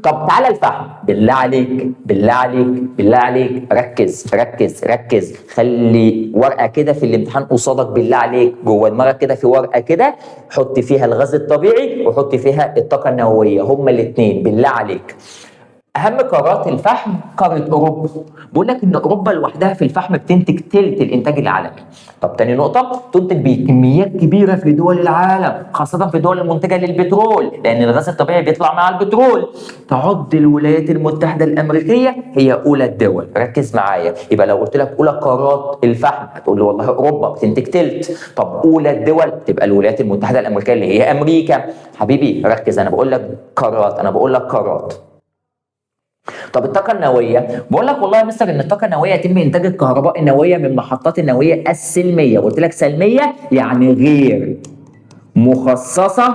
طب تعالى الفحم، بالله عليك بالله عليك بالله عليك ركز ركز ركز. خلي ورقه كده في الامتحان قصادك بالله عليك، جوه دماغك كده في ورقه كده، حط فيها الغاز الطبيعي وحط فيها الطاقه النوويه، هما الاثنين بالله عليك. اهم قارات الفحم قاره اوروبا. بقول لك ان اوروبا لوحدها في الفحم بتنتج ثلث الانتاج العالمي. طب تاني نقطه، تنتج بكميات كبيره في دول العالم، خاصه في الدول المنتجه للبترول، لان الغاز الطبيعي بيطلع مع البترول. تعد الولايات المتحده الامريكيه هي اولى الدول. ركز معايا، يبقى لو قلت لك اولى قارات الفحم هتقول لي والله اوروبا بتنتج ثلث. طب اولى الدول تبقى الولايات المتحده الامريكيه اللي هي امريكا. حبيبي ركز، انا بقول لك قارات، انا بقول لك قارات. طب الطاقة النووية، بقول لك والله يا مستر ان الطاقة النووية يتم انتاج الكهرباء النووية من المحطات النووية السلمية. قلت لك سلمية يعني غير مخصصة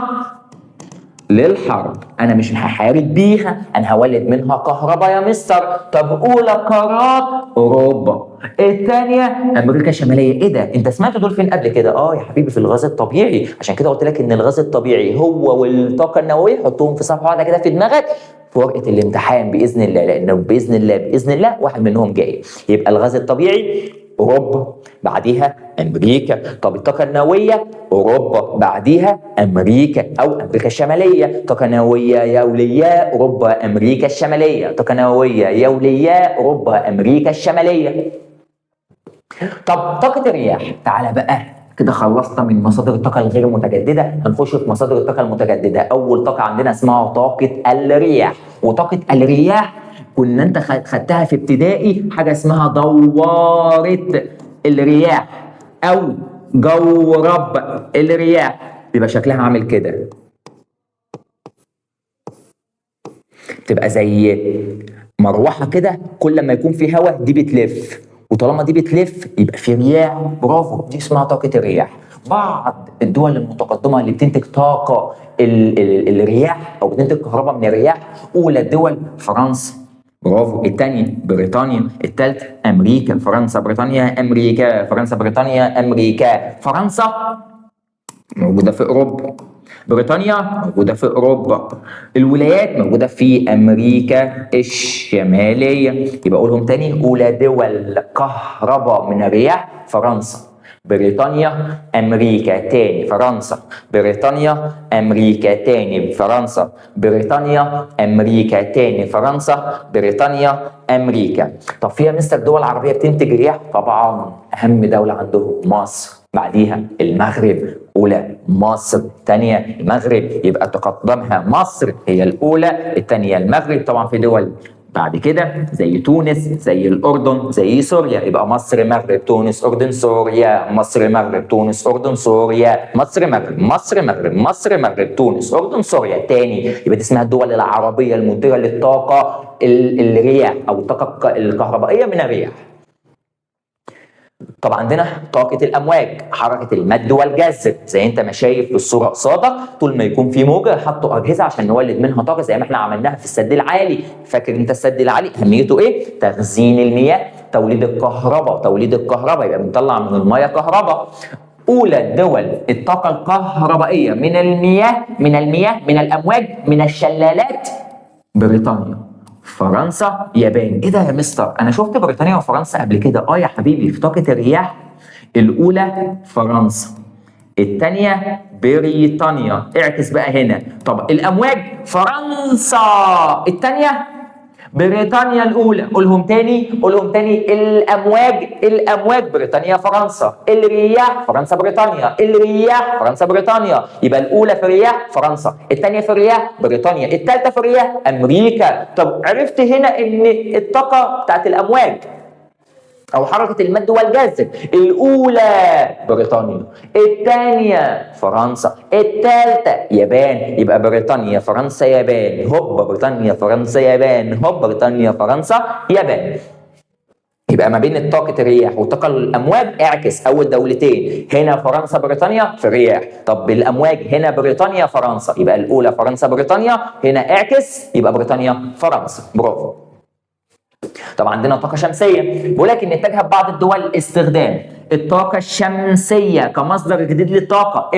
للحرب، انا مش هحارب بيها، انا هولد منها كهرباء يا مستر. طب اولى قارات اوروبا، الثانيه امريكا الشماليه. ايه ده؟ انت سمعت دول فين قبل كده؟ يا حبيبي في الغاز الطبيعي. عشان كده قلت لك ان الغاز الطبيعي هو والطاقه النوويه حطهم في صفحه واحده كده في دماغك في ورقه الامتحان باذن الله، لانه باذن الله باذن الله واحد منهم جاي. يبقى الغاز الطبيعي اوروبا، بعديها امريكا. طب الطاقه النوويه اوروبا، بعديها امريكا او امريكا الشماليه. طاقه نوويه يوليه اوروبا امريكا الشماليه، طاقه نوويه يوليه اوروبا امريكا الشماليه. طب طاقه الرياح، تعالى بقى كده خلصنا من مصادر الطاقه الغير متجدده، هنخش في مصادر الطاقه المتجدده. اول طاقه عندنا اسمها طاقه الرياح. وطاقه الرياح كنا انت خدتها في ابتدائي، حاجه اسمها دواره الرياح او جورب الرياح. بيبقى شكلها عامل كده، تبقى زي مروحه كده، كل ما يكون في هواء دي بتلف، وطالما دي بتلف يبقى في رياح. برافو، دي اسمها طاقه الرياح. بعض الدول المتقدمه اللي بتنتج طاقه الرياح او بتنتج كهرباء من الرياح، اولى الدول فرنسا، برافو. الثانيه بريطانيا، الثالثه امريكا. فرنسا بريطانيا امريكا، فرنسا بريطانيا امريكا. فرنسا موجوده في اوروبا، بريطانيا موجوده في اوروبا، الولايات موجوده في امريكا الشماليه. يبقى اقولهم تاني، اولى دول كهرباء من الرياح فرنسا، بريطانيا، امريكا. تاني فرنسا، بريطانيا، امريكا. تاني فرنسا، بريطانيا، امريكا. تاني فرنسا، بريطانيا، امريكا. طب فيها مستر دول عربيه بتنتج رياح؟ طبعا اهم دوله عندهم مصر، بعديها المغرب. اولى مصر، ثانيه المغرب، يبقى تقدمها مصر هي الاولى، الثانيه المغرب. طبعا في دول بعد كده زي تونس، زي الاردن، زي سوريا. يبقى مصر مغرب تونس اردن سوريا، مصر مغرب تونس اردن سوريا، مصر مغرب مصر مغرب مصر مغرب تونس اردن سوريا. تاني يبقى دي اسمها الدول العربيه المنتجه للطاقه الرياح او الطاقه الكهربائيه من الرياح. طبعا عندنا طاقة الأمواج، حركة المد والجزر، زي أنت ما شايف في الصورة قصادك. طول ما يكون في موجة حطوا أجهزة عشان نولد منها طاقة، زي ما احنا عملناها في السد العالي. فاكر أنت السد العالي أهميته إيه؟ تخزين المياه توليد الكهرباء، توليد الكهرباء يبقى بنطلع من الميه كهرباء. أولى دول الطاقة الكهربائية من المياه، من الأمواج، من الشلالات، بريطانيا، فرنسا، يابان. ايه ده يا مستر؟ انا شفت بريطانيا وفرنسا قبل كده. يا حبيبي، في طاقة الرياح الأولى فرنسا، الثانية بريطانيا. اعكس بقى هنا. طب الأمواج فرنسا الثانية، بريطانيا الأولى. قولهم تاني، قولهم تاني. الأمواج بريطانيا فرنسا، الرياح فرنسا بريطانيا، الرياح فرنسا بريطانيا. يبقى الأولى في الرياح فرنسا، الثانية في الرياح بريطانيا، الثالثة في الرياح أمريكا. طب عرفت هنا إن الطاقة بتاعت الأمواج أو حركة المد والجزر الأولى بريطانيا، الثانية فرنسا، الثالثة يابان. يبقى بريطانيا فرنسا يابان، هوب بريطانيا فرنسا يابان، هوب بريطانيا فرنسا يابان. يبقى ما بين طاقة الرياح وطاقة الأمواج اعكس أول دولتين، هنا فرنسا بريطانيا في الرياح، طب بالأمواج هنا بريطانيا فرنسا، يبقى الأولى فرنسا بريطانيا، هنا اعكس يبقى بريطانيا فرنسا. برافو. طب عندنا طاقة شمسية، بيقول لك ان اتجه بعض الدول استخدام الطاقة الشمسية كمصدر جديد للطاقة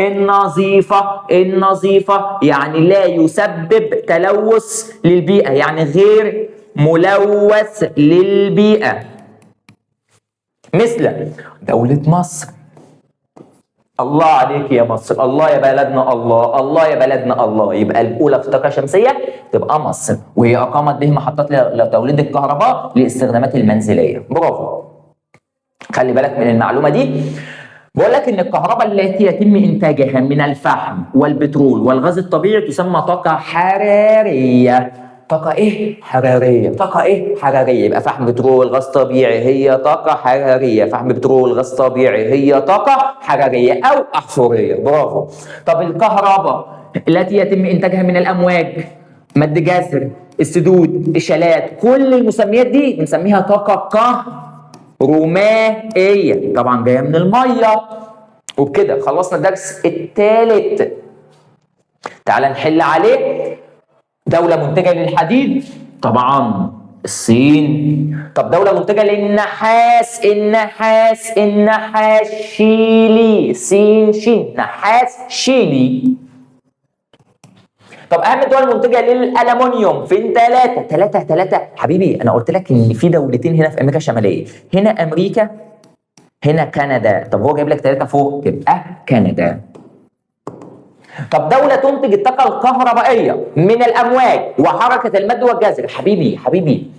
النظيفة، يعني لا يسبب تلوث للبيئة، يعني غير ملوث للبيئة، مثل دولة مصر. الله عليك يا مصر، الله يا بلدنا، الله يا بلدنا الله. يبقى الأولى في الطاقة الشمسية تبقى مصر، وهي أقامت به محطات لتوليد الكهرباء لاستخدامات المنزلية. برافو. خلي بالك من المعلومة دي. بقول لك إن الكهرباء التي يتم إنتاجها من الفحم والبترول والغاز الطبيعي تسمى طاقة حرارية. طاقة إيه؟ حرارية. طاقة إيه؟ حرارية. يبقى فحم بترول غاز طبيعي هي طاقة حرارية، فحم بترول غاز طبيعي هي طاقة حرارية أو أحفورية. برافو. طب الكهرباء التي يتم إنتاجها من الأمواج، مد جزر، السدود، الشلات، كل المسميات دي بنسميها طاقة كهرومائية، طبعا جاية من المية. وبكده خلصنا الدرس الثالث. تعال نحل عليه. دولة منتجة للحديد طبعا الصين. طب دولة منتجة للنحاس، النحاس شيلي، سين شين، نحاس شيلي. طب اهم الدول المنتجة للألمنيوم فين؟ ثلاثة حبيبي. انا قلت لك ان في دولتين هنا في امريكا الشمالية، هنا امريكا، هنا كندا. طب هو جايب لك 3 فوق، تبقى كندا. طب دولة تنتج الطاقة الكهربائية من الأمواج وحركة المد والجزر. حبيبي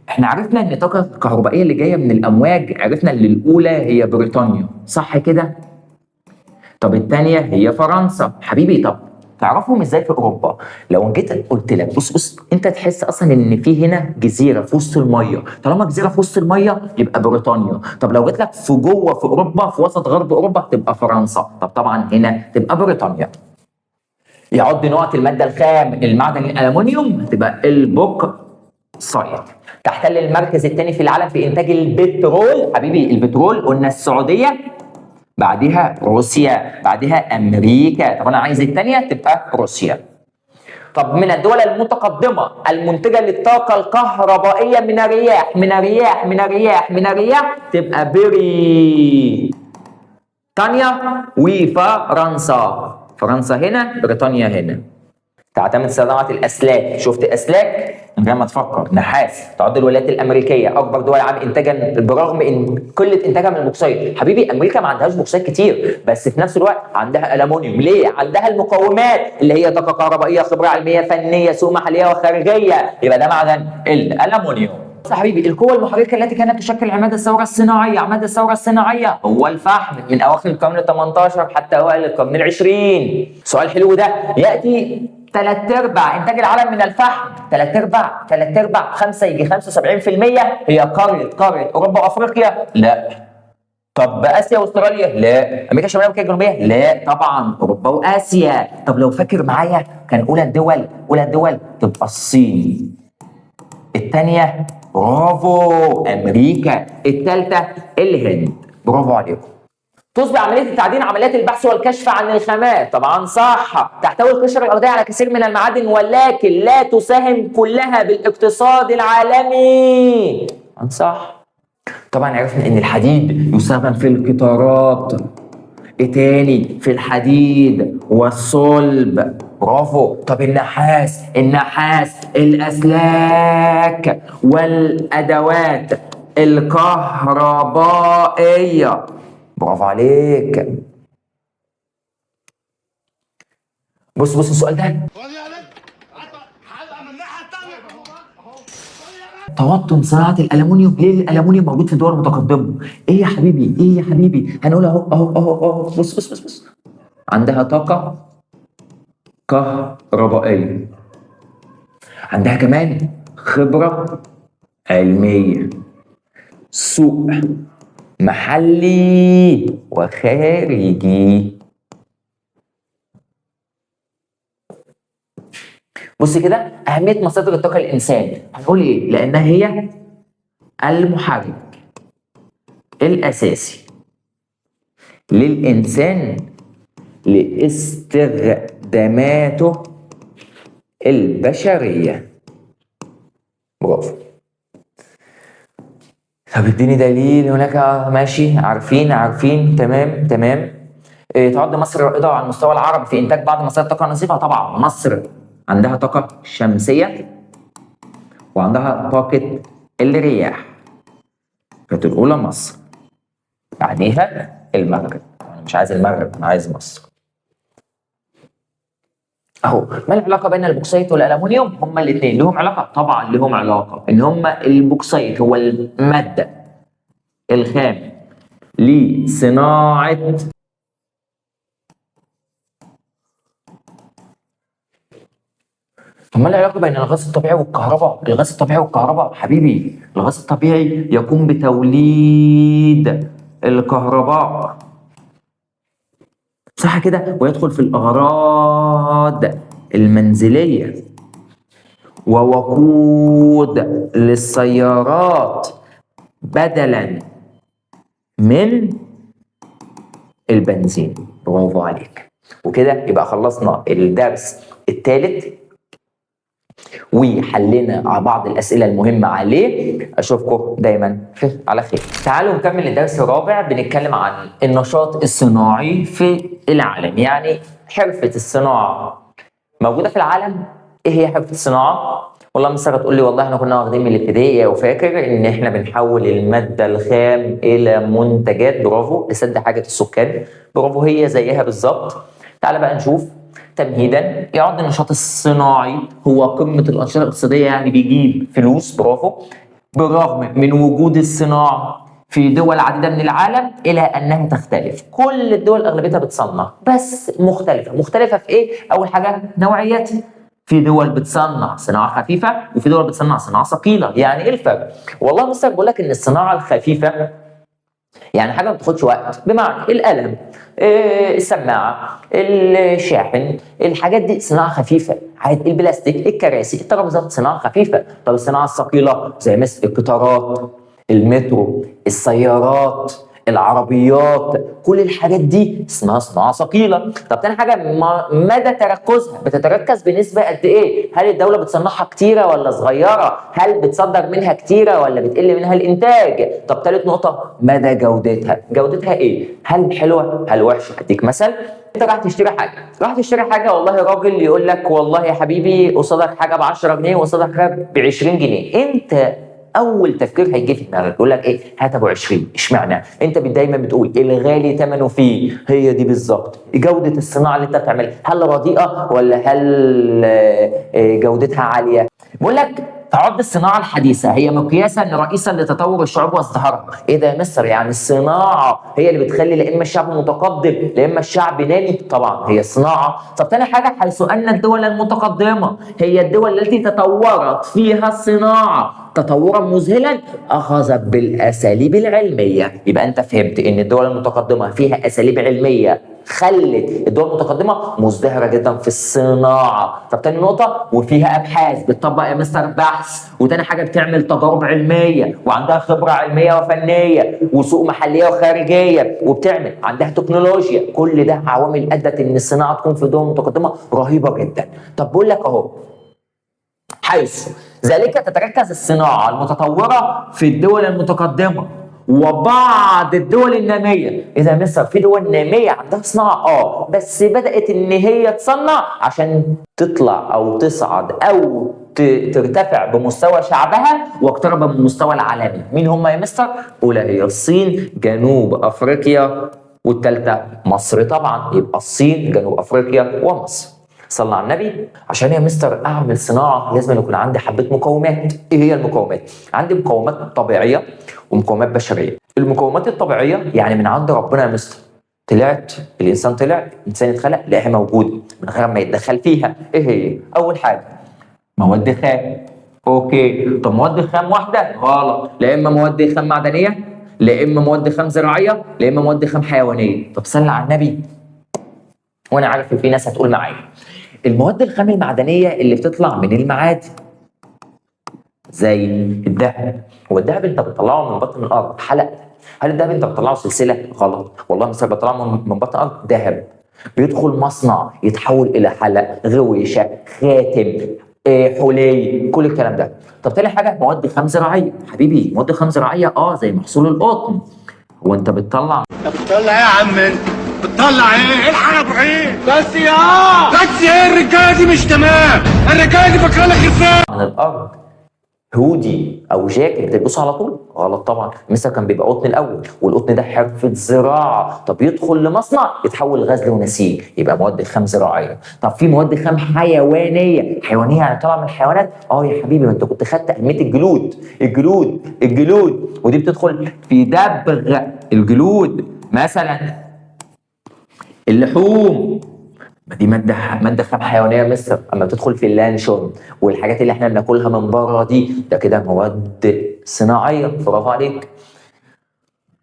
احنا عرفنا ان الطاقة الكهربائية اللي جاية من الأمواج، عرفنا ان الأولى هي بريطانيا، صح كده؟ طب الثانية هي فرنسا. حبيبي طب تعرفهم ازاي في اوروبا؟ لو جيت قلت لك بص انت تحس اصلا ان في هنا جزيره في وسط الميه، طالما جزيره في وسط الميه يبقى بريطانيا. طب لو جيت لك في جوه في اوروبا في وسط غرب اوروبا تبقى فرنسا. طب طبعا هنا تبقى بريطانيا. يعد نقط الماده الخام المعدن الالومنيوم تبقى البوكسايت. تحتل المركز الثاني في العالم في انتاج البترول. حبيبي البترول قلنا السعوديه، بعدها روسيا، بعدها امريكا. طب انا عايز الثانيه تبقى روسيا. طب من الدول المتقدمه المنتجه للطاقه الكهربائيه من الرياح تبقى بريطانيا وفرنسا. فرنسا هنا، بريطانيا هنا. تعتمد صناعة الأسلاك، شفت أسلاك من غير ما تفكر. نحاس. تعد الولايات الأمريكية أكبر دول العالم إنتاجا برغم إن قلة إنتاجها من البوكسايت. حبيبي أمريكا ما عندهاش بوكسايت كتير، بس في نفس الوقت عندها ألمونيوم. ليه؟ عندها المقومات اللي هي طاقة كهربائية، خبرة علمية، فنية، سوق محلية وخارجية. يبقى ده معدن الألمونيوم. بص يا حبيبي، القوة المحركة التي كانت تشكل عماد الثورة الصناعية هو الفحم من أواخر القرن ال 18 حتى أوائل القرن ال 20. سؤال حلو ده. يأتي 3/4 إنتاج العالم من الفحم، 3/4 5 يجي 75% هي قارة أوروبا وأفريقيا؟ لا. طب آسيا وأستراليا؟ لا. أمريكا الشمالية وأمريكا الجنوبية؟ لا طبعا أوروبا وآسيا. طب لو فاكر معايا كان أولى الدول تبقى الصين، الثانية برافو أمريكا، الثالثة الهند. برافو عليكم. تصبح عملية التعدين عمليات البحث والكشف عن الخامات. طبعا صح. تحتوي القشرة الأرضية على كثير من المعادن ولكن لا تساهم كلها بالاقتصاد العالمي. صح. طبعا عرفنا ان الحديد يستخدم في القطارات. ايه تاني؟ في الحديد والصلب. برافو. طب النحاس، الاسلاك والادوات الكهربائيه. برافو عليك. بص السؤال ده. توطن صناعة الألمنيوم. ليه الألمنيوم موجود في دول متقدمة؟ إيه يا حبيبي؟ هنقول أهو. بص. عندها طاقة كهربائية، عندها كمان خبرة علمية، سوق محلي وخارجي. بص كده، أهمية مصادر الطاقة للإنسان هنقول إيه؟ لأنها هي المحرك الأساسي للإنسان لاستخداماته البشرية. برافو. طب اديني دليل هناك. ماشي، عارفين. تمام. تعد مصر رائدة على المستوى العربي في إنتاج بعض مصادر الطاقة النظيفة. طبعا مصر عندها طاقة شمسية وعندها طاقة الرياح. كانت الأولى مصر، بعديها المغرب. أنا مش عايز المغرب، أنا عايز مصر. اهو. ما العلاقه بين البوكسيت والالومنيوم؟ هما الاثنين لهم علاقه؟ طبعا لهم علاقه. ان هما البوكسيت هو الماده الخام لصناعه ما العلاقه بين الغاز الطبيعي والكهرباء؟ الغاز الطبيعي والكهرباء حبيبي، الغاز الطبيعي يقوم بتوليد الكهرباء، صح كده، ويدخل في الاغراض المنزليه ووقود للسيارات بدلا من البنزين. برافو عليك. وكده يبقى خلصنا الدرس الثالث وحلينا بعض الأسئلة المهمة عليه. أشوفكم دايما على خير. تعالوا نكمل الدرس الرابع. بنتكلم عن النشاط الصناعي في العالم، يعني حرفة الصناعة موجودة في العالم. إيه هي حرفة الصناعة؟ والله مستر تقول لي والله احنا كنا واخدين من الابتدائي وفاكر ان احنا بنحول الماده الخام الى منتجات. برافو. لسد حاجه السكان. برافو، هي زيها بالظبط. تعال بقى نشوف تمهيدا. يعد النشاط الصناعي هو قمه الانشطه الاقتصاديه، يعني بيجيب فلوس. برافو. بالرغم من وجود الصناعه في دول عديده من العالم الا انها تختلف. كل الدول اغلبيتها بتصنع بس مختلفه في ايه؟ اول حاجه نوعيتها. في دول بتصنع صناعه خفيفه وفي دول بتصنع صناعه ثقيله. يعني ايه الفرق؟ والله مستر بقول لك ان الصناعه الخفيفه يعني حاجه ما بتاخدش وقت، بمعنى القلم، السماعه، الشاحن، الحاجات دي صناعه خفيفه عادي. البلاستيك، الكراسي، الترابيزات صناعه خفيفه. طب الصناعه الثقيله زي مثل القطارات، المترو، السيارات، العربيات، كل الحاجات دي اسمها صناعه ثقيله. طب تاني حاجه، مدى تركزها، بتتركز بنسبه قد ايه؟ هل الدوله بتصنعها كتيره ولا صغيره؟ هل بتصدر منها كتيره ولا بتقل منها الانتاج؟ طب ثالث نقطه، مدى جودتها ايه؟ هل حلوه؟ هل وحشه؟ اديك مثل. انت راح تشتري حاجه، والله راجل يقول لك والله يا حبيبي قصادك حاجه ب 10 جنيه وقصادك حاجه ب 20 جنيه. انت اول تفكير هيجي في دماغك يقول لك ايه؟ هات ابو 20. اشمعنى؟ انت دايما بتقول الغالي ثمنه فيه. هي دي بالظبط جوده الصناعه اللي انت بتعملها. هل رديئه ولا هل جودتها عاليه؟ بقول لك تعد الصناعه الحديثه هي مقياسا رئيسا لتطور الشعوب وازدهارها. ايه ده يا مستر؟ يعني الصناعه هي اللي بتخلي لا اما الشعب متقدم لا اما الشعب نامي؟ طبعا هي الصناعه. طب تاني حاجه، حيث ان الدول المتقدمه هي الدول التي تطورت فيها الصناعه تطورا مذهلا اخذت بالاساليب العلميه. يبقى انت فهمت ان الدول المتقدمه فيها اساليب علميه خلت الدول المتقدمه مزدهره جدا في الصناعه. طب تاني نقطه، وفيها ابحاث بتطبق يا مستر بحث. وتاني حاجه بتعمل تجارب علميه وعندها خبره علميه وفنيه وسوق محليه وخارجيه وبتعمل عندها تكنولوجيا. كل ده عوامل ادت ان الصناعه تكون في الدول المتقدمه رهيبه جدا. طب بقول لك اهو، حيث ذلك تتركز الصناعه المتطوره في الدول المتقدمه وبعض الدول الناميه. اذا مصر في دول ناميه عندها صناعه بس بدات ان هي تصنع عشان تطلع او تصعد او ترتفع بمستوى شعبها واقترب من المستوى العالمي. مين هم يا مستر؟ اولى هي الصين، جنوب افريقيا، والثالثه مصر طبعا. يبقى الصين، جنوب افريقيا، ومصر. صلى على النبي. عشان يا مستر اعمل صناعه لازم يكون عندي حبه مقومات. ايه هي المقومات؟ عندي مقومات طبيعيه ومقومات بشريه. المقومات الطبيعيه يعني من عند ربنا يا مستر. الانسان طلع، الانسان اتخلق لقاها موجوده من غير ما يتدخل فيها. ايه هي؟ اول حاجه مواد خام. اوكي، طب مواد خام واحده؟ غلط، لا اما مواد خام معدنيه، لا اما مواد خام زراعيه، لا اما مواد خام حيوانيه. طب صلى على النبي. وانا عارف ان في ناس هتقول معايا المواد الخام المعدنيه اللي بتطلع من المعادن زي الذهب. هو الذهب انت بتطلعه من بطن الارض حلق؟ هل الذهب انت بتطلعه سلسله؟ غلط، والله مثلا بطلعه من بطن الارض ذهب بيدخل مصنع يتحول الى حلق، غويشه، خاتم، حلي، كل الكلام ده. طب تاني حاجه مواد خام زراعيه. حبيبي مواد خام زراعيه زي محصول القطن. هو انت بتطلع ايه يا عم انت؟ بتطلع ايه؟ الحق يا ابراهيم بس ايه الرجاله دي مش تمام، الرجاله دي فاكره لك ازاي؟ من الارض هودي او جاكيت بتلبسه على طول؟ غلط طبعا، مثلا كان بيبقى قطن الاول، والقطن ده حرفه زراعه. طب يدخل لمصنع يتحول غزل ونسيج، يبقى مواد خام زراعيه. طب في مواد خام حيوانيه. حيوانيه يعني طالعه من الحيوانات. يا حبيبي ما انت كنت خدت اهميه الجلود ودي بتدخل في دبغ الجلود. مثلا اللحوم، ما دي ماده خام حيوانيه يا مستر. اما بتدخل في اللانشون والحاجات اللي احنا بناكلها من بره دي، ده كده مواد صناعيه. برافو عليك.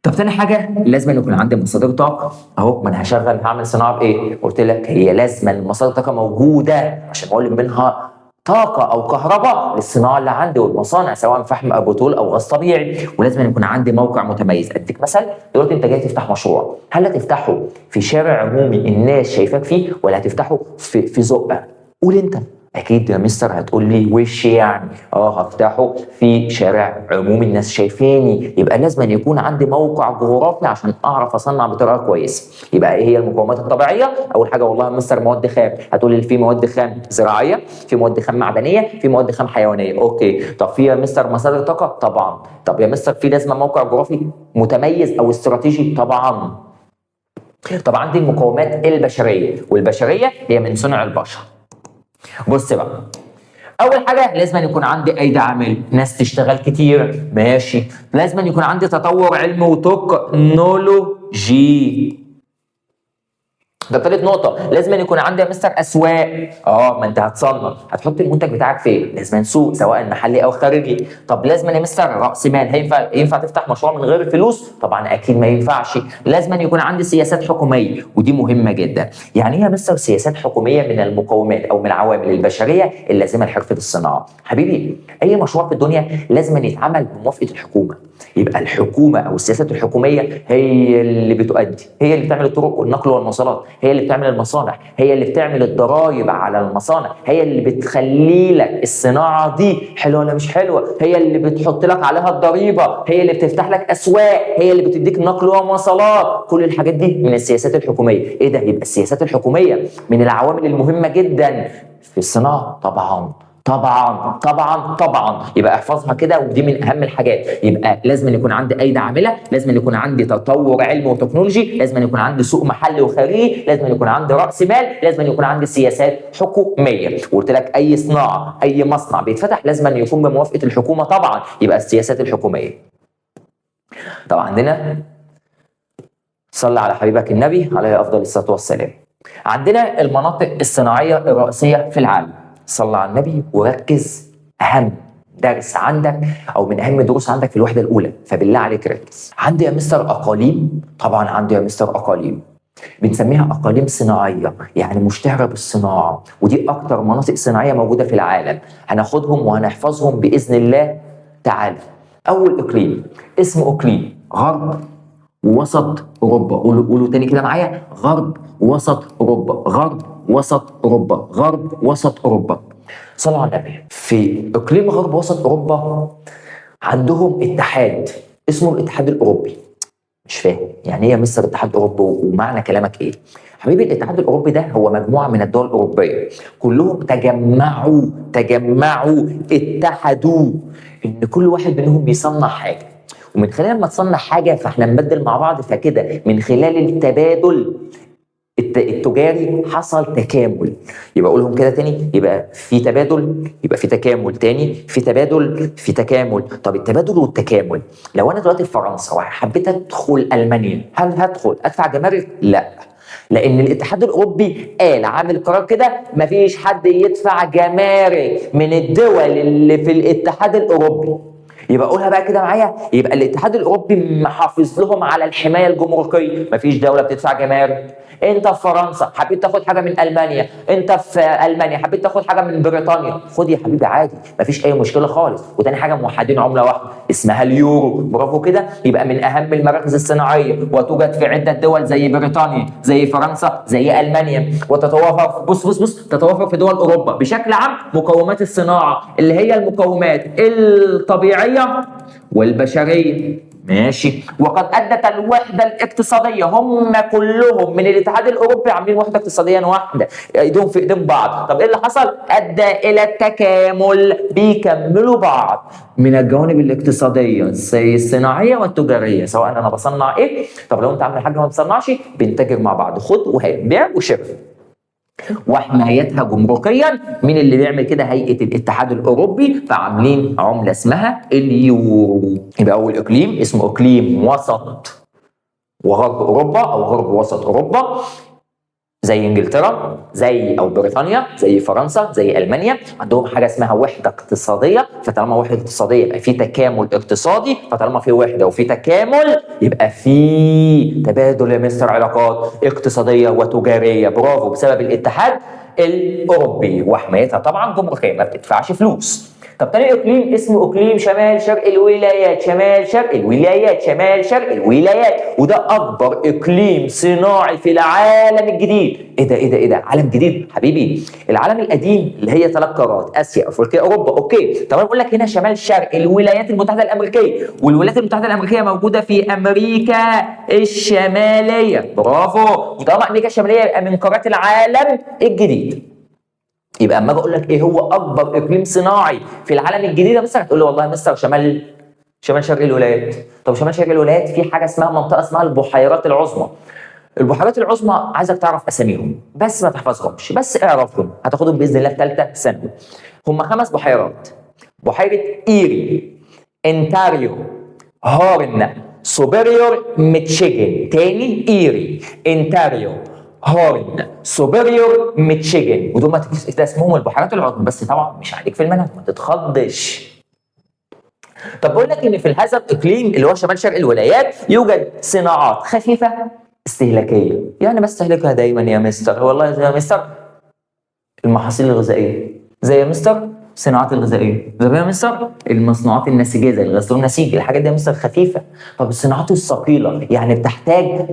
طب تاني حاجه لازم يكون عندي مصادر طاقه. ما انا هعمل صناعه بايه؟ قلت لك هي لازم مصادر طاقه موجوده عشان اولد منها طاقه او كهرباء للصناعه اللي عندي والمصانع، سواء فحم او بترول او غاز طبيعي. ولازم يكون عندي موقع متميز. اديك مثل، دلوقتي انت جاي تفتح مشروع، هل هتفتحه في شارع عمومي الناس شايفاك فيه، ولا هتفتحه في زقه؟ قول انت. اكيد يا مستر هتقول لي وش يعني. هفتحه في شارع عمومي الناس شايفيني. يبقى لازم أن يكون عندي موقع جغرافي عشان اعرف اصنع بطريقه كويسه. يبقى ايه هي المقومات الطبيعيه؟ اول حاجه والله يا مستر مواد خام. هتقول لي في مواد خام زراعيه، في مواد خام معدنيه، في مواد خام حيوانيه. اوكي، طب في يا مستر مصادر طاقه؟ طبعا. طب يا مستر في لازم موقع جغرافي متميز او استراتيجي؟ طبعا. طب عندي المقومات البشريه، والبشريه هي من صنع البشر. بص بقى، اول حاجه لازم يكون عندي ايدي عامل، ناس تشتغل كتير، ماشي. لازم يكون عندي تطور علمي وتكنولوجي. ده تالت نقطة. لازم يكون عندي يا مستر أسواق. ما أنت هتصنع، هتحط المنتج بتاعك فين؟ لازم سوق سواء محلي أو خارجي. طب لازم يا مستر رأس مال. ينفع تفتح مشروع من غير فلوس؟ طبعا أكيد ما ينفعش. لازم يكون عندي سياسات حكومية، ودي مهمة جدا. يعني إيه يا مستر سياسات حكومية؟ من المقومات أو من العوامل البشرية اللازمة لحرفة الصناعة. حبيبي أي مشروع في الدنيا لازم يتعمل بموافقة الحكومة. يبقى الحكومة أو السياسات الحكومية هي اللي بتؤدي، هي اللي بتعمل الطرق والنقل والمواصلات، هي اللي بتعمل المصانع، هي اللي بتعمل الضرائب على المصانع، هي اللي بتخلي لك الصناعة دي حلوة ولا مش حلوة، هي اللي بتحط لك عليها الضريبة، هي اللي بتفتح لك أسواق، هي اللي بتديك نقل ومواصلات. كل الحاجات دي من السياسات الحكومية. إيه ده؟ يبقى السياسات الحكومية من العوامل المهمة جدا في الصناعة. طبعا. يبقى احفظها كده، ودي من اهم الحاجات. يبقى لازم يكون عندي ايدي عامله، لازم يكون عندي تطور علمي وتكنولوجي، لازم يكون عندي سوق محلي وخارجي، لازم يكون عندي راس مال، لازم يكون عندي سياسات حكوميه. وقلت لك اي صناعه اي مصنع بيتفتح لازم يكون بموافقه الحكومه طبعا. يبقى السياسات الحكوميه. طب عندنا صلى على حبيبك النبي عليه افضل الصلاه والسلام. عندنا المناطق الصناعيه الرئيسيه في العالم. صلى على النبي وركز. اهم درس عندك او من اهم دروس عندك في الوحده الاولى، فبالله عليك ركز. عندي يا مستر اقاليم. طبعا عندي يا مستر اقاليم بنسميها اقاليم صناعيه، يعني مشتهره بالصناعه، ودي اكتر مناطق صناعيه موجوده في العالم. هناخدهم وهنحفظهم باذن الله تعالى. اول اقليم اسمه اقليم غرب ووسط اوروبا. قولوا تاني كده معايا: غرب ووسط اوروبا، غرب وسط اوروبا، غرب وسط اوروبا. صلوا على النبي. في اقليم غرب وسط اوروبا عندهم اتحاد اسمه الاتحاد الاوروبي. مش فاهم يعني ايه يا مستر الاتحاد الاوروبي ومعنى كلامك ايه؟ حبيبي الاتحاد الاوروبي ده هو مجموعه من الدول الاوروبيه كلهم تجمعوا اتحدوا ان كل واحد منهم يصنع حاجه، ومن خلال ما تصنع حاجه فاحنا نبدل مع بعض، فكده من خلال التبادل التجاري حصل تكامل. يبقى اقولهم كده تاني، يبقى في تبادل يبقى في تكامل، تاني في تبادل في تكامل. طب التبادل والتكامل، لو انا دلوقتي في فرنسا وحبيت ادخل المانيا، هل هدخل ادفع جمارك؟ لا، لان الاتحاد الاوروبي قال عامل قرار كده مفيش حد يدفع جمارك من الدول اللي في الاتحاد الاوروبي. يبقى قولها بقى كده معايا، يبقى الاتحاد الاوروبي محافظ لهم على الحمايه الجمركيه، مفيش دوله بتدفع جمارك. انت في فرنسا حبيت تاخد حاجه من المانيا، انت في المانيا حبيت تاخد حاجه من بريطانيا، خد يا حبيبي عادي مفيش اي مشكله خالص. وتاني حاجه موحدين عمله واحده اسمها اليورو، برافو كده. يبقى من اهم المراكز الصناعيه وتوجد في عده دول زي بريطانيا زي فرنسا زي المانيا، وتتوافر بص تتوافر في دول اوروبا بشكل عام مقومات الصناعه اللي هي المقومات الطبيعيه والبشريه. ماشي. وقد ادت الوحده الاقتصاديه، هم كلهم من الاتحاد الاوروبي عاملين وحده اقتصاديه واحده، ايدهم في ايدين بعض. طب ايه اللي حصل؟ ادى الى التكامل، بيكملوا بعض من الجوانب الاقتصاديه زي الصناعيه والتجاريه، سواء انا بصنع ايه. طب لو انت عامل حاجه ما بتصنعش بنتاجر مع بعض، خد وهات، بيع وشراء. وحمايتها جمركيا، مين اللي بيعمل كده؟ هيئه الاتحاد الاوروبي، فعاملين عمله اسمها اليورو. يبقى اول اقليم اسمه اقليم وسط وغرب اوروبا او غرب وسط اوروبا، زي انجلترا زي او بريطانيا زي فرنسا زي المانيا، عندهم حاجه اسمها وحده اقتصاديه. فطالما وحده اقتصاديه يبقى في تكامل اقتصادي، فطالما في وحده وفي تكامل يبقى في تبادل يا مستر علاقات اقتصاديه وتجاريه، برافو، بسبب الاتحاد الاوروبي. وحمايتها طبعا جمركيه، ما بتدفعش فلوس. طب تاني اقليم اسمه اقليم شمال شرق الولايات، شمال شرق الولايات، شمال شرق الولايات، وده اكبر اقليم صناعي في العالم الجديد. ايه ده عالم جديد حبيبي؟ العالم القديم اللي هي 3 قارات، اسيا افريقيا اوروبا، اوكي. طب انا بقول لك هنا شمال شرق الولايات المتحده الامريكيه، والولايات المتحده الامريكيه موجوده في امريكا الشماليه، برافو. وطالما امريكا الشماليه يبقى من قارات العالم الجديد. يبقى اما اجي اقول لك ايه هو اكبر اقليم صناعي في العالم الجديد يا مستر، هتقول لي والله يا مستر شمال شرق الولايات. طب شمال شرق الولايات في حاجه اسمها منطقه اسمها البحيرات العظمى. البحيرات العظمى عايزك تعرف اساميهم بس ما تحفظهمش، بس اعرفهم، هتاخدهم باذن الله في ثالثه ثانوي. هم 5 بحيرات: بحيره ايري، انتاريو، هورن، سوبريور، ميتشيجن. تاني: ايري، انتاريو، هورن، سوبريور، ميتشيجن. ودول ده اسمهم البحيرات العظمى، بس طبعا مش عليك في المنهج، ما تتخضش. طب بقول لك ان في هذا الاقليم اللي هو شمال شرق الولايات يوجد صناعات خفيفه استهلاكيه. يعني بستهلكها دايما يا مستر؟ والله زي يا مستر المحاصيل الغذائيه، زي يا مستر الصناعات الغذائيه، زي يا مستر المصنوعات النسيجيه زي الغزل والنسيج. الحاجات دي يا مستر خفيفه. طب الصناعات الثقيله يعني بتحتاج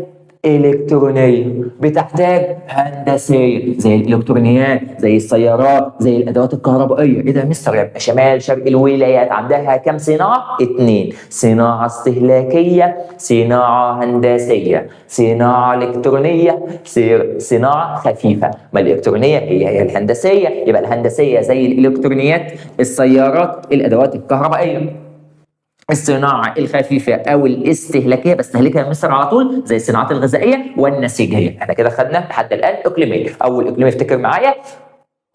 الكترونيه، بتحتاج هندسيه زي الالكترونيات زي السيارات زي الادوات الكهربائيه. ايه ده يا مستر؟ يبقى شمال شرق الولايات عندها كم صناعه؟ 2: صناعه استهلاكيه، صناعه هندسيه، صناعه الكترونيه، صناعه خفيفه. ما الالكترونيه هي الهندسيه، يبقى الهندسيه زي الالكترونيات، السيارات، الادوات الكهربائيه. الصناعه الخفيفه او الاستهلاكيه بستهلكها يا مستر على طول زي الصناعات الغذائيه والنسيجيه. احنا كده خدنا لحد الان اقليمين. اول اقليم افتكر معايا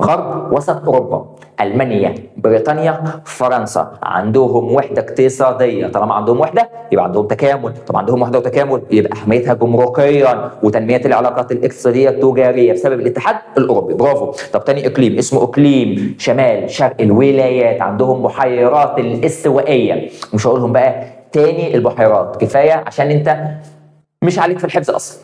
غرب وسط اوروبا، المانيا، بريطانيا، فرنسا، عندهم وحده اقتصاديه. طالما عندهم وحده يبقى عندهم تكامل، طب عندهم وحده وتكامل يبقى حمايتها جمركيا وتنميه العلاقات الاقتصاديه التجاريه بسبب الاتحاد الاوروبي، برافو. طب تاني اقليم اسمه اقليم شمال شرق الولايات، عندهم بحيرات الاستوائيه. مش هقولهم بقى تاني البحيرات، كفايه عشان انت مش عليك في الحفظ اصلا.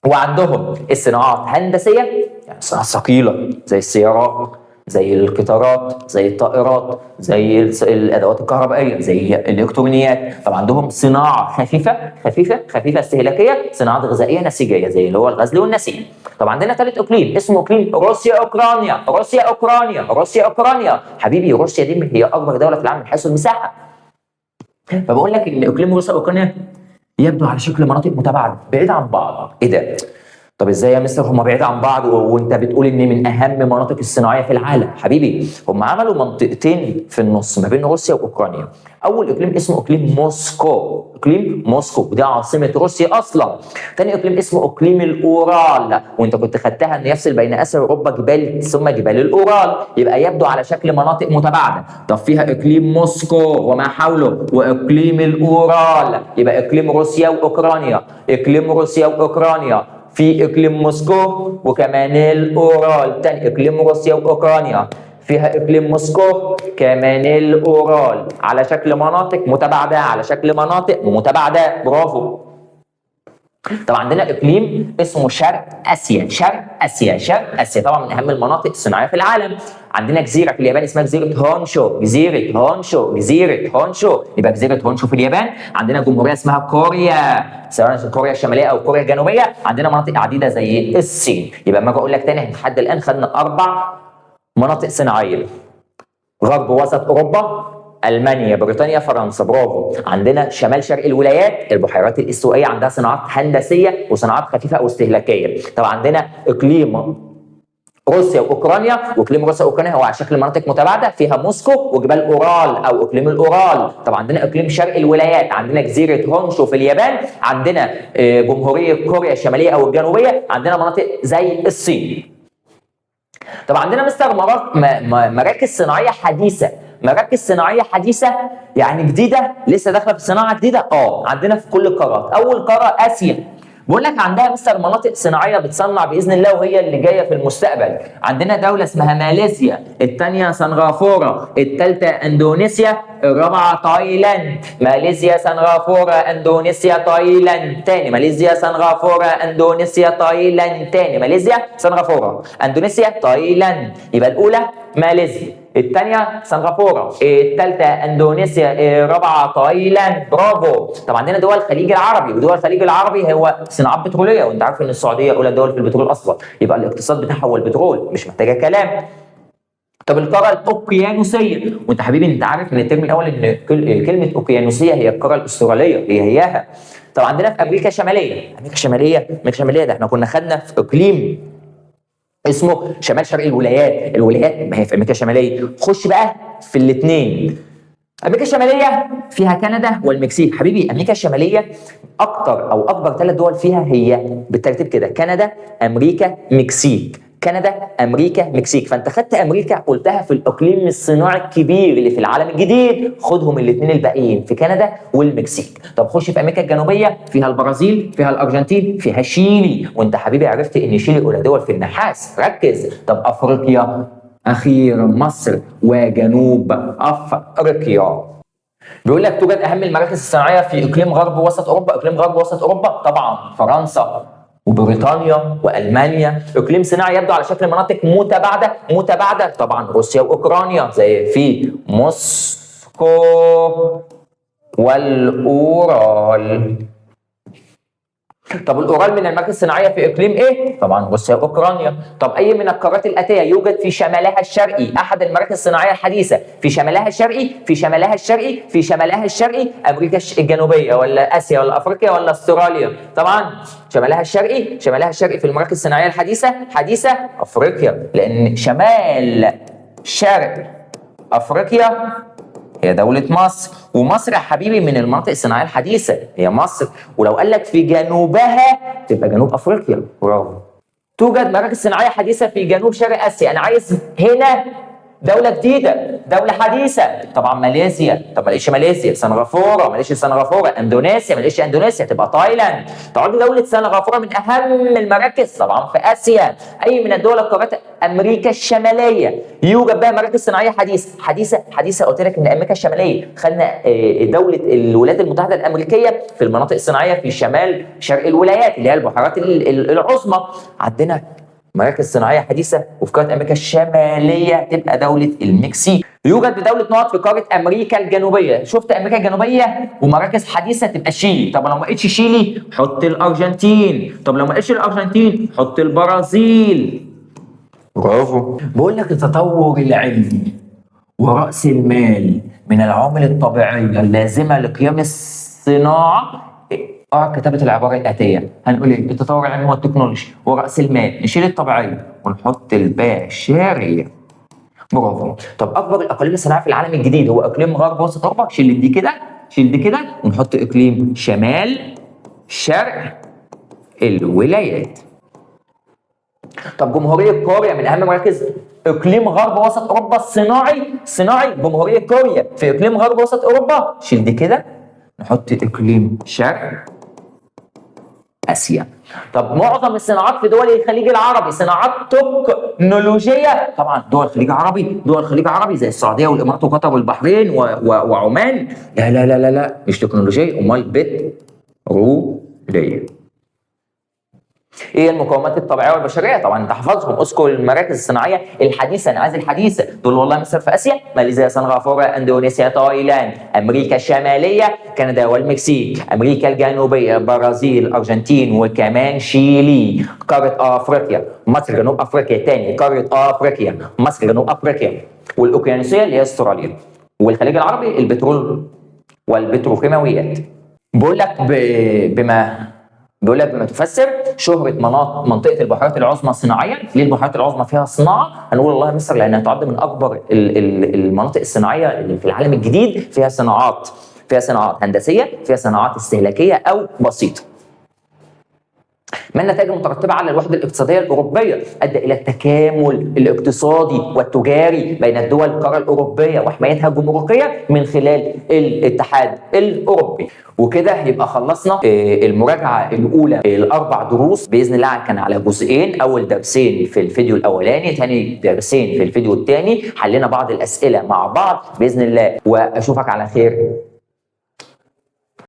وعندهم الصناعات هندسيه، يعني صناعات ثقيله زي السيارات زي القطارات زي الطائرات زي الادوات الكهربائيه زي الالكترونيات. طب عندهم صناعه خفيفه استهلاكيه، صناعات غذائيه نسيجيه زي اللي هو الغزل والنسيج. طب عندنا ثالث اقليم اسمه اقليم روسيا اوكرانيا. حبيبي روسيا دي هي اكبر دوله في العالم من حيث المساحه. فبقول لك ان اقليم روسيا واوكرانيا يبدو على شكل مناطق متباعده بعيد عن بعض. ايه ده؟ طب ازاي يا مستر هم بعيد عن بعض وانت بتقول ان من اهم المناطق الصناعيه في العالم؟ حبيبي هم عملوا منطقتين في النص ما بين روسيا واوكرانيا. اول اقليم اسمه اقليم موسكو، اقليم موسكو ودي عاصمه روسيا اصلا. ثاني اقليم اسمه اقليم الاورال، وانت كنت خدتها ان يفصل بين اسيا واوروبا جبال ثم جبال الاورال، يبقى يبدو على شكل مناطق متباعده. طب فيها اقليم موسكو وما حوله واقليم الاورال، يبقى اقليم روسيا واوكرانيا، اقليم روسيا واوكرانيا، في اقليم موسكو وكمان الاورال. تاني اقليم روسيا واوكرانيا فيها اقليم موسكو كمان الاورال، على شكل مناطق متباعده، على شكل مناطق متباعده. برافو. طب عندنا اقليم اسمه شرق اسيا، شرق اسيا، شرق اسيا طبعا من اهم المناطق الصناعيه في العالم. عندنا جزيره في اليابان اسمها جزيره هونشو، جزيره هونشو، جزيره هونشو، يبقى جزيره هونشو في اليابان. عندنا جمهوريه اسمها كوريا، سواء كوريا الشماليه او كوريا الجنوبيه. عندنا مناطق عديده زي الصين. يبقى اما اجي اقول لك تاني احنا لحد الان خدنا 4 مناطق صناعيه: غرب وسط اوروبا، المانيا، بريطانيا، فرنسا. برافو. عندنا شمال شرق الولايات، البحيرات الاستوائيه عندها صناعات هندسيه وصناعات خفيفه او استهلاكيه. طب عندنا اقليم روسيا واوكرانيا، واقليم روسيا واوكرانيا هو على شكل مناطق متباعده فيها موسكو وجبال اورال او اقليم الاورال. طب عندنا اقليم شرق الولايات، عندنا جزيره هونشو في اليابان، عندنا جمهوريه كوريا الشماليه او الجنوبيه، عندنا مناطق زي الصين. طب عندنا مستر مراكز صناعيه حديثه، مراكز صناعيه حديثه يعني جديده لسه داخله في صناعه جديده. عندنا في كل القارات. اول قاره اسيا، بقول لك عندها مستر مناطق صناعيه بتصنع باذن الله وهي اللي جايه في المستقبل. عندنا دوله اسمها ماليزيا، الثانيه سنغافوره، الثالثه اندونيسيا، الرابعه تايلاند. ماليزيا، سنغافوره، اندونيسيا، تايلاند. تاني ماليزيا، سنغافوره، اندونيسيا، تايلاند. تاني ماليزيا، سنغافوره، اندونيسيا، تايلاند. يبقى الاولى ماليزيا، الثانيه سنغافوره، الثالثه اندونيسيا، الرابعه تايلاند. برافو. طب عندنا دول الخليج العربي، ودول الخليج العربي هو صناعات بتروليه، وانت عارف ان السعوديه اولى الدول في البترول اصلا، يبقى الاقتصاد بتاعها هو البترول، مش محتاجه كلام. طب القاره الاوقيانوسيه، وانت حبيبي انت عارف من الترم الاول ان كلمه اوقيانوسيه هي القاره الاستراليه، هياها. طب عندنا في امريكا الشماليه، امريكا الشماليه ده احنا كنا خدنا في اقليم اسمه شمال شرق الولايات، الولايات ما هي في امريكا الشماليه. خش بقى في الاثنين. امريكا الشماليه فيها كندا والمكسيك. حبيبي امريكا الشماليه اكتر او اكبر 3 دول فيها هي بالترتيب كده: كندا، امريكا، مكسيك. كندا، امريكا، مكسيك. فانت خدت امريكا قلتها في الاقليم الصناعي الكبير اللي في العالم الجديد، خدهم الاثنين الباقيين في كندا والمكسيك. طب خش في امريكا الجنوبيه، فيها البرازيل، فيها الارجنتين، فيها شيلي، وانت حبيبي عرفت ان شيلي اولى دول في النحاس، ركز. طب افريقيا، اخيرا مصر وجنوب افريقيا. بيقول لك توجد اهم المراكز الصناعيه في اقليم غرب وسط اوروبا. اقليم غرب وسط اوروبا طبعا فرنسا وبريطانيا والمانيا. اقليم صناعي يبدو على شكل مناطق متباعده طبعا روسيا واوكرانيا زي في موسكو والاورال. طب الاورال من المراكز الصناعيه في اقليم ايه؟ طبعا روسيا واوكرانيا. طب اي من القارات الاتيه يوجد في شمالها الشرقي احد المراكز الصناعيه الحديثه؟ في شمالها الشرقي، في شمالها الشرقي، في شمالها الشرقي، امريكا الجنوبيه ولا اسيا ولا افريقيا ولا استراليا؟ طبعا شمالها الشرقي، شمالها الشرقي في المراكز الصناعيه الحديثه افريقيا، لان شمال شرق افريقيا هي دولة مصر، ومصر يا حبيبي من المناطق الصناعية الحديثة هي مصر، ولو قال لك في جنوبها تبقى جنوب أفريقيا. برافو. توجد مراكز صناعية حديثة في جنوب شرق آسيا. أنا عايز هنا دولة جديدة، دولة حديثة. طبعا ماليزيا. طب ما لقيتش ماليزيا، سنغافورة، ما لقيتش سنغافورة، اندونيسيا، ما لقيتش اندونيسيا، تبقى تايلاند. تعد دولة سنغافورة من أهم المراكز طبعا في آسيا. أي من الدول القارات أمريكا الشمالية يوجد بها مراكز صناعية حديثة. قلت لك إن أمريكا الشمالية خدنا دولة الولايات المتحدة الأمريكية في المناطق الصناعية في شمال شرق الولايات اللي هي البحيرات العظمى. عندنا مراكز صناعيه حديثه وفي قاره امريكا الشماليه تبقى دوله المكسيك. يوجد بدوله نقط في قاره امريكا الجنوبيه. شفت امريكا الجنوبيه ومراكز حديثه تبقى شيلي. طب لو ما لقيتش شيلي حط الارجنتين. طب لو ما لقيتش الارجنتين حط البرازيل. برافو. بقول لك التطور العلمي ورأس المال من العوامل الطبيعيه اللازمه لقيام الصناعه. كتابه العباره الاتيه هنقول ايه؟ التطور العلمي والتكنولوجي ورأس المال، نشيل الطبيعيه ونحط البشريه. برافو. طب اكبر الاقاليم الصناعيه في العالم الجديد هو اقليم غرب وسط اوروبا. شيل دي كده، شيل دي كده، ونحط اقليم شمال شرق الولايات. طب جمهوريه كوريا من اهم مراكز اقليم غرب وسط اوروبا الصناعي جمهوريه كوريا في اقليم غرب وسط اوروبا. شيل دي كده، نحط اقليم شرق اسيا. طب معظم الصناعات في دول الخليج العربي صناعات تكنولوجيه. طبعا دول الخليج عربي زي السعوديه والامارات وقطر والبحرين وعمان. لا لا لا لا لا، مش تكنولوجيه، امال بتروليه. ايه المقومات الطبيعيه والبشريه؟ طبعا انت حافظهم. اذكر المراكز الصناعيه الحديثه، انا عايز الحديثه دول والله. مصر في اسيا، ماليزيا، سنغافوره، اندونيسيا، تايلاند، امريكا الشماليه، كندا والمكسيك، امريكا الجنوبيه، برازيل، الارجنتين، وكمان شيلي. قاره افريقيا مصر، جنوب افريقيا. تاني قاره افريقيا مصر، جنوب افريقيا، والاوقيانوسيه اللي هي استراليا، والخليج العربي البترول والبتروكيماويات. بقول لك بما تفسر شهرة منطقة البحيرات العظمى صناعيا. ليه البحيرات العظمى فيها صناعة؟ هنقول والله مصر لأنها تعد من أكبر المناطق الصناعية اللي في العالم الجديد، فيها صناعات هندسية، فيها صناعات استهلاكية أو بسيطة. ما النتائج المترتبة على الوحدة الاقتصادية الأوروبية؟ أدى إلى التكامل الاقتصادي والتجاري بين الدول القارة الأوروبية وحمايتها الجمركية من خلال الاتحاد الأوروبي. وكده يبقى خلصنا المراجعة الأولى. الأربع دروس بإذن الله كان على جزئين، أول درسين في الفيديو الأولاني، ثاني درسين في الفيديو الثاني. حلينا بعض الأسئلة مع بعض بإذن الله، وأشوفك على خير.